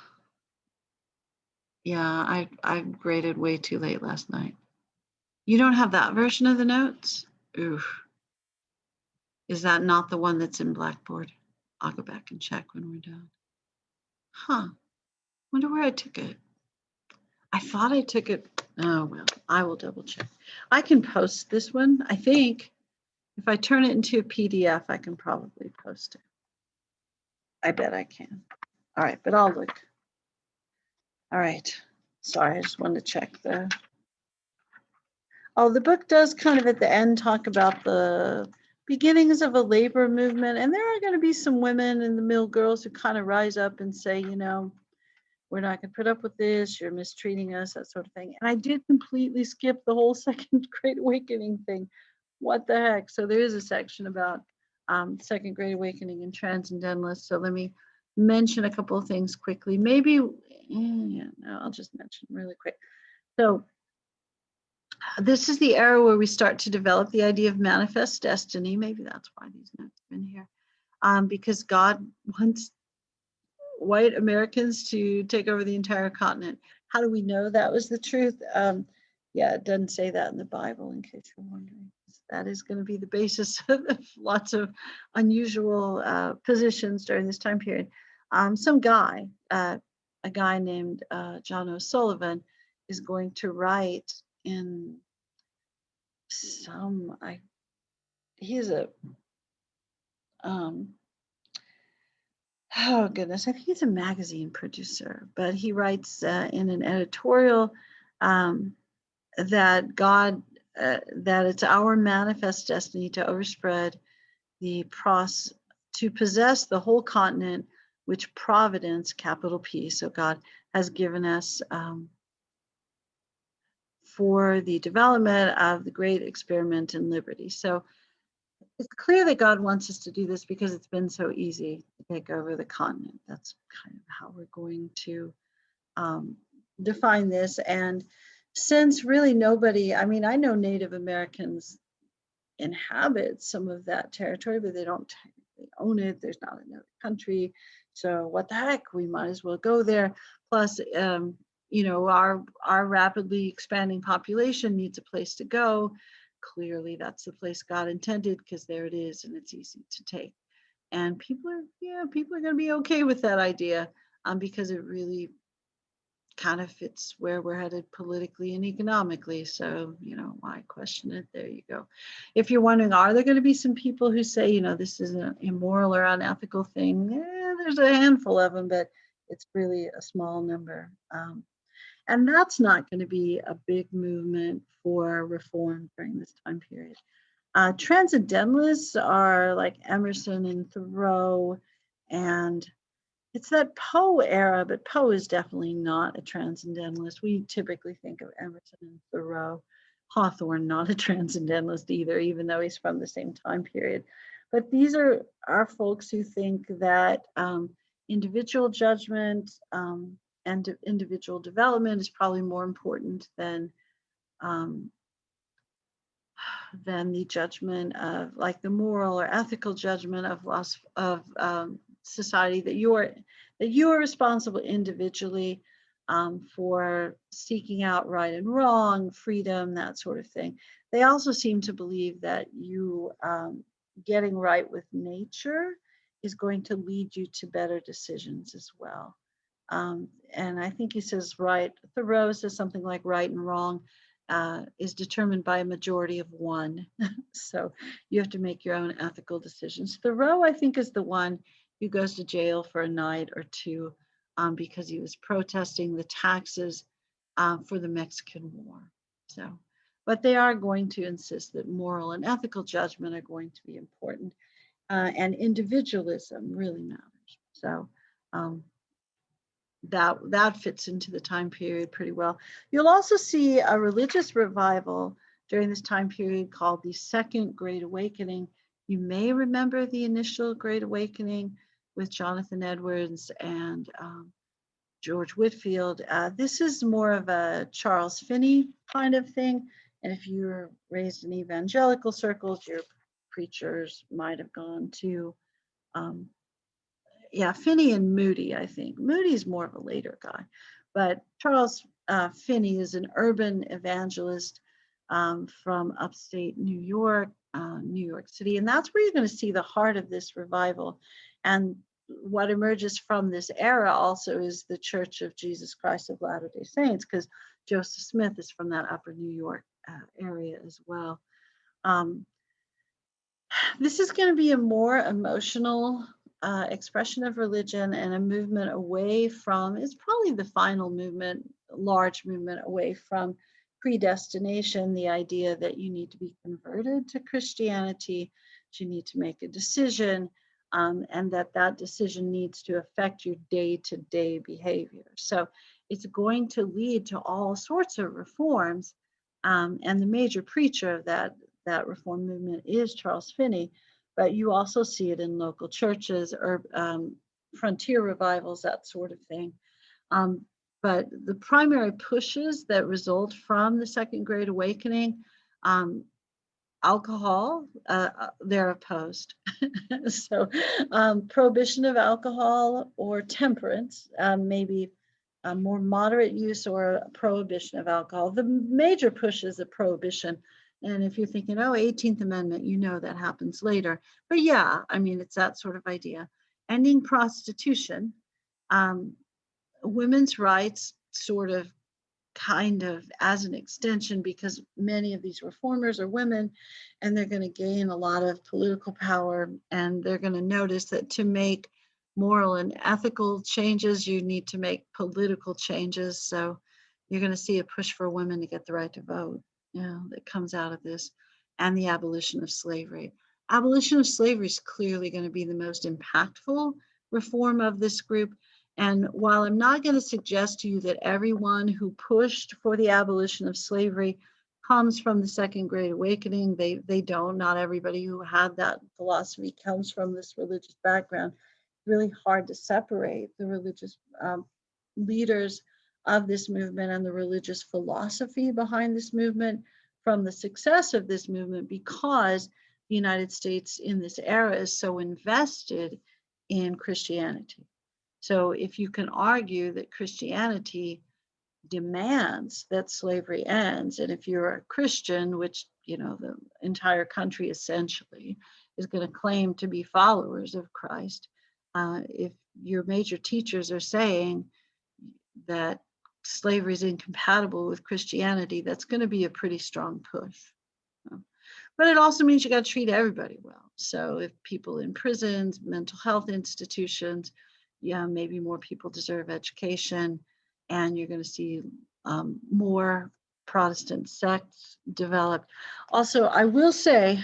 [SPEAKER 1] Yeah, I graded way too late last night. You don't have that version of the notes? Oof. Is that not the one that's in Blackboard? I'll go back and check when we're done. Huh. Wonder where I took it. I thought I took it. Oh, well, I will double check. I can post this one, I think. If I turn it into a PDF, I can probably post it. I bet I can. All right, but I'll look. All right. Sorry, I just wanted to check the. Oh, the book does kind of at the end talk about the beginnings of a labor movement. And there are going to be some women in the mill girls who kind of rise up and say, we're not going to put up with this. You're mistreating us, that sort of thing. And I did completely skip the whole Second Great Awakening thing. What the heck? So there is a section about Second Great Awakening and Transcendentalists. So let me mention a couple of things quickly. Maybe, no, I'll just mention really quick. So this is the era where we start to develop the idea of manifest destiny. Maybe that's why these notes have been here. Because God wants white Americans to take over the entire continent. How do we know that was the truth? Yeah, it doesn't say that in the Bible, in case you're wondering. That is going to be the basis of lots of unusual positions during this time period. Some guy, a guy named John O'Sullivan, is going to write in he's a oh goodness, I think he's a magazine producer, but he writes in an editorial that that it's our manifest destiny to overspread to possess the whole continent, which Providence, capital P, so God has given us for the development of the great experiment in liberty. So it's clear that God wants us to do this because it's been so easy to take over the continent. That's kind of how we're going to define this. And since really nobody, I mean, I know Native Americans inhabit some of that territory, but they don't technically own it. There's not another country. So what the heck, we might as well go there. Plus, our rapidly expanding population needs a place to go. Clearly, that's the place God intended because there it is and it's easy to take. And people are going to be okay with that idea because it really kind of fits where we're headed politically and economically. So, why question it? There you go. If you're wondering, are there going to be some people who say, this is an immoral or unethical thing? There's a handful of them, but it's really a small number. And that's not going to be a big movement for reform during this time period. Transcendentalists are like Emerson and Thoreau, and it's that Poe era, but Poe is definitely not a transcendentalist. We typically think of Emerson and Thoreau. Hawthorne, not a transcendentalist either, even though he's from the same time period. But these are folks who think that individual judgment and individual development is probably more important than the judgment of like the moral or ethical judgment of society, that you are responsible individually for seeking out right and wrong, freedom, that sort of thing. They also seem to believe that you getting right with nature is going to lead you to better decisions as well. And I think he says right. Thoreau says something like right and wrong is determined by a majority of one. So you have to make your own ethical decisions. Thoreau, I think, is the one who goes to jail for a night or two because he was protesting the taxes for the Mexican War. So, but they are going to insist that moral and ethical judgment are going to be important, and individualism really matters. So that fits into the time period pretty well. You'll also see a religious revival during this time period called the Second Great Awakening. You may remember the initial Great Awakening with Jonathan Edwards and George Whitefield. This is more of a Charles Finney kind of thing. And if you were raised in evangelical circles, your preachers might have gone to Finney and Moody, I think. Moody's more of a later guy, but Charles Finney is an urban evangelist from upstate New York City, and that's where you're going to see the heart of this revival. And what emerges from this era also is the Church of Jesus Christ of Latter-day Saints, because Joseph Smith is from that upper New York area as well. This is going to be a more emotional expression of religion and a movement away from, it's probably the final movement, large movement away from predestination, the idea that you need to be converted to Christianity, that you need to make a decision, and that decision needs to affect your day-to-day behavior. So it's going to lead to all sorts of reforms, and the major preacher of that reform movement is Charles Finney, but you also see it in local churches or frontier revivals, that sort of thing. But the primary pushes that result from the Second Great Awakening, alcohol, they're opposed. So prohibition of alcohol or temperance, maybe a more moderate use or a prohibition of alcohol. The major push is a prohibition. And if you're thinking, oh, 18th Amendment, you know that happens later. But yeah, I mean, it's that sort of idea. Ending prostitution, women's rights sort of kind of as an extension, because many of these reformers are women and they're going to gain a lot of political power, and they're going to notice that to make moral and ethical changes, you need to make political changes. So you're going to see a push for women to get the right to vote, that comes out of this, and the abolition of slavery. Abolition of slavery is clearly going to be the most impactful reform of this group. And while I'm not going to suggest to you that everyone who pushed for the abolition of slavery comes from the Second Great Awakening, they don't. Not everybody who had that philosophy comes from this religious background. It's really hard to separate the religious leaders of this movement and the religious philosophy behind this movement from the success of this movement, because the United States in this era is so invested in Christianity. So if you can argue that Christianity demands that slavery ends, and if you're a Christian, which, the entire country essentially is going to claim to be followers of Christ, if your major teachers are saying that slavery is incompatible with Christianity, that's going to be a pretty strong push. But it also means you got to treat everybody well. So if people in prisons, mental health institutions, maybe more people deserve education, and you're going to see more Protestant sects develop. Also, I will say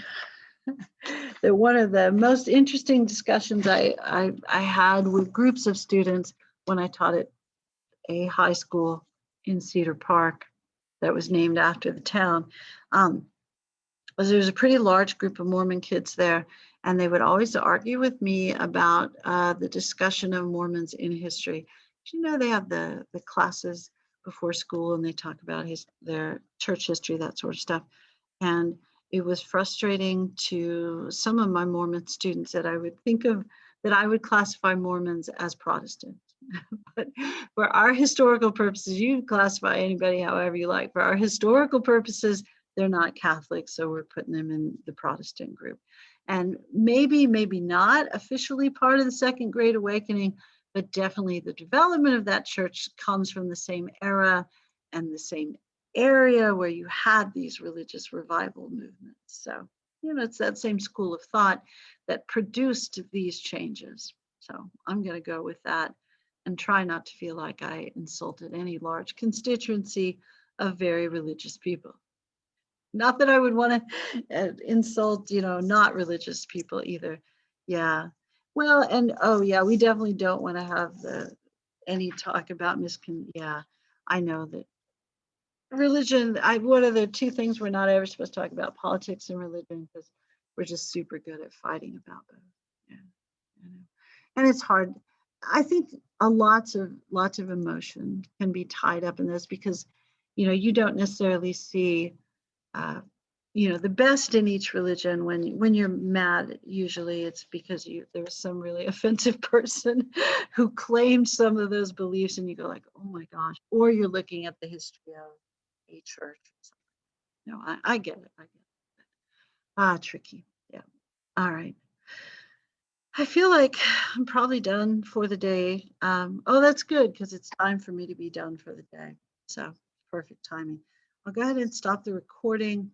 [SPEAKER 1] that one of the most interesting discussions I had with groups of students when I taught at a high school in Cedar Park that was named after the town, was there was a pretty large group of Mormon kids there, and they would always argue with me about the discussion of Mormons in history. They have the classes before school, and they talk about their church history, that sort of stuff. And it was frustrating to some of my Mormon students that I would classify Mormons as Protestant. But for our historical purposes, you can classify anybody however you like. For our historical purposes, they're not Catholic, so we're putting them in the Protestant group. And maybe not officially part of the Second Great Awakening, but definitely the development of that church comes from the same era and the same area where you had these religious revival movements. So, it's that same school of thought that produced these changes. So I'm going to go with that and try not to feel like I insulted any large constituency of very religious people. Not that I would want to insult, not religious people either. Yeah. Well, and oh yeah, we definitely don't want to have any talk about yeah, I know that religion, what are the two things we're not ever supposed to talk about? Politics and religion, because we're just super good at fighting about those. Yeah. I know. And it's hard. I think lots of emotion can be tied up in this because, you don't necessarily see uh, the best in each religion. When you're mad, usually it's because there was some really offensive person who claimed some of those beliefs, and you go like, oh my gosh. Or you're looking at the history of a church. No, I get it. I get it. Tricky. Yeah. All right. I feel like I'm probably done for the day. Oh, that's good because it's time for me to be done for the day. So perfect timing. I'll go ahead and stop the recording.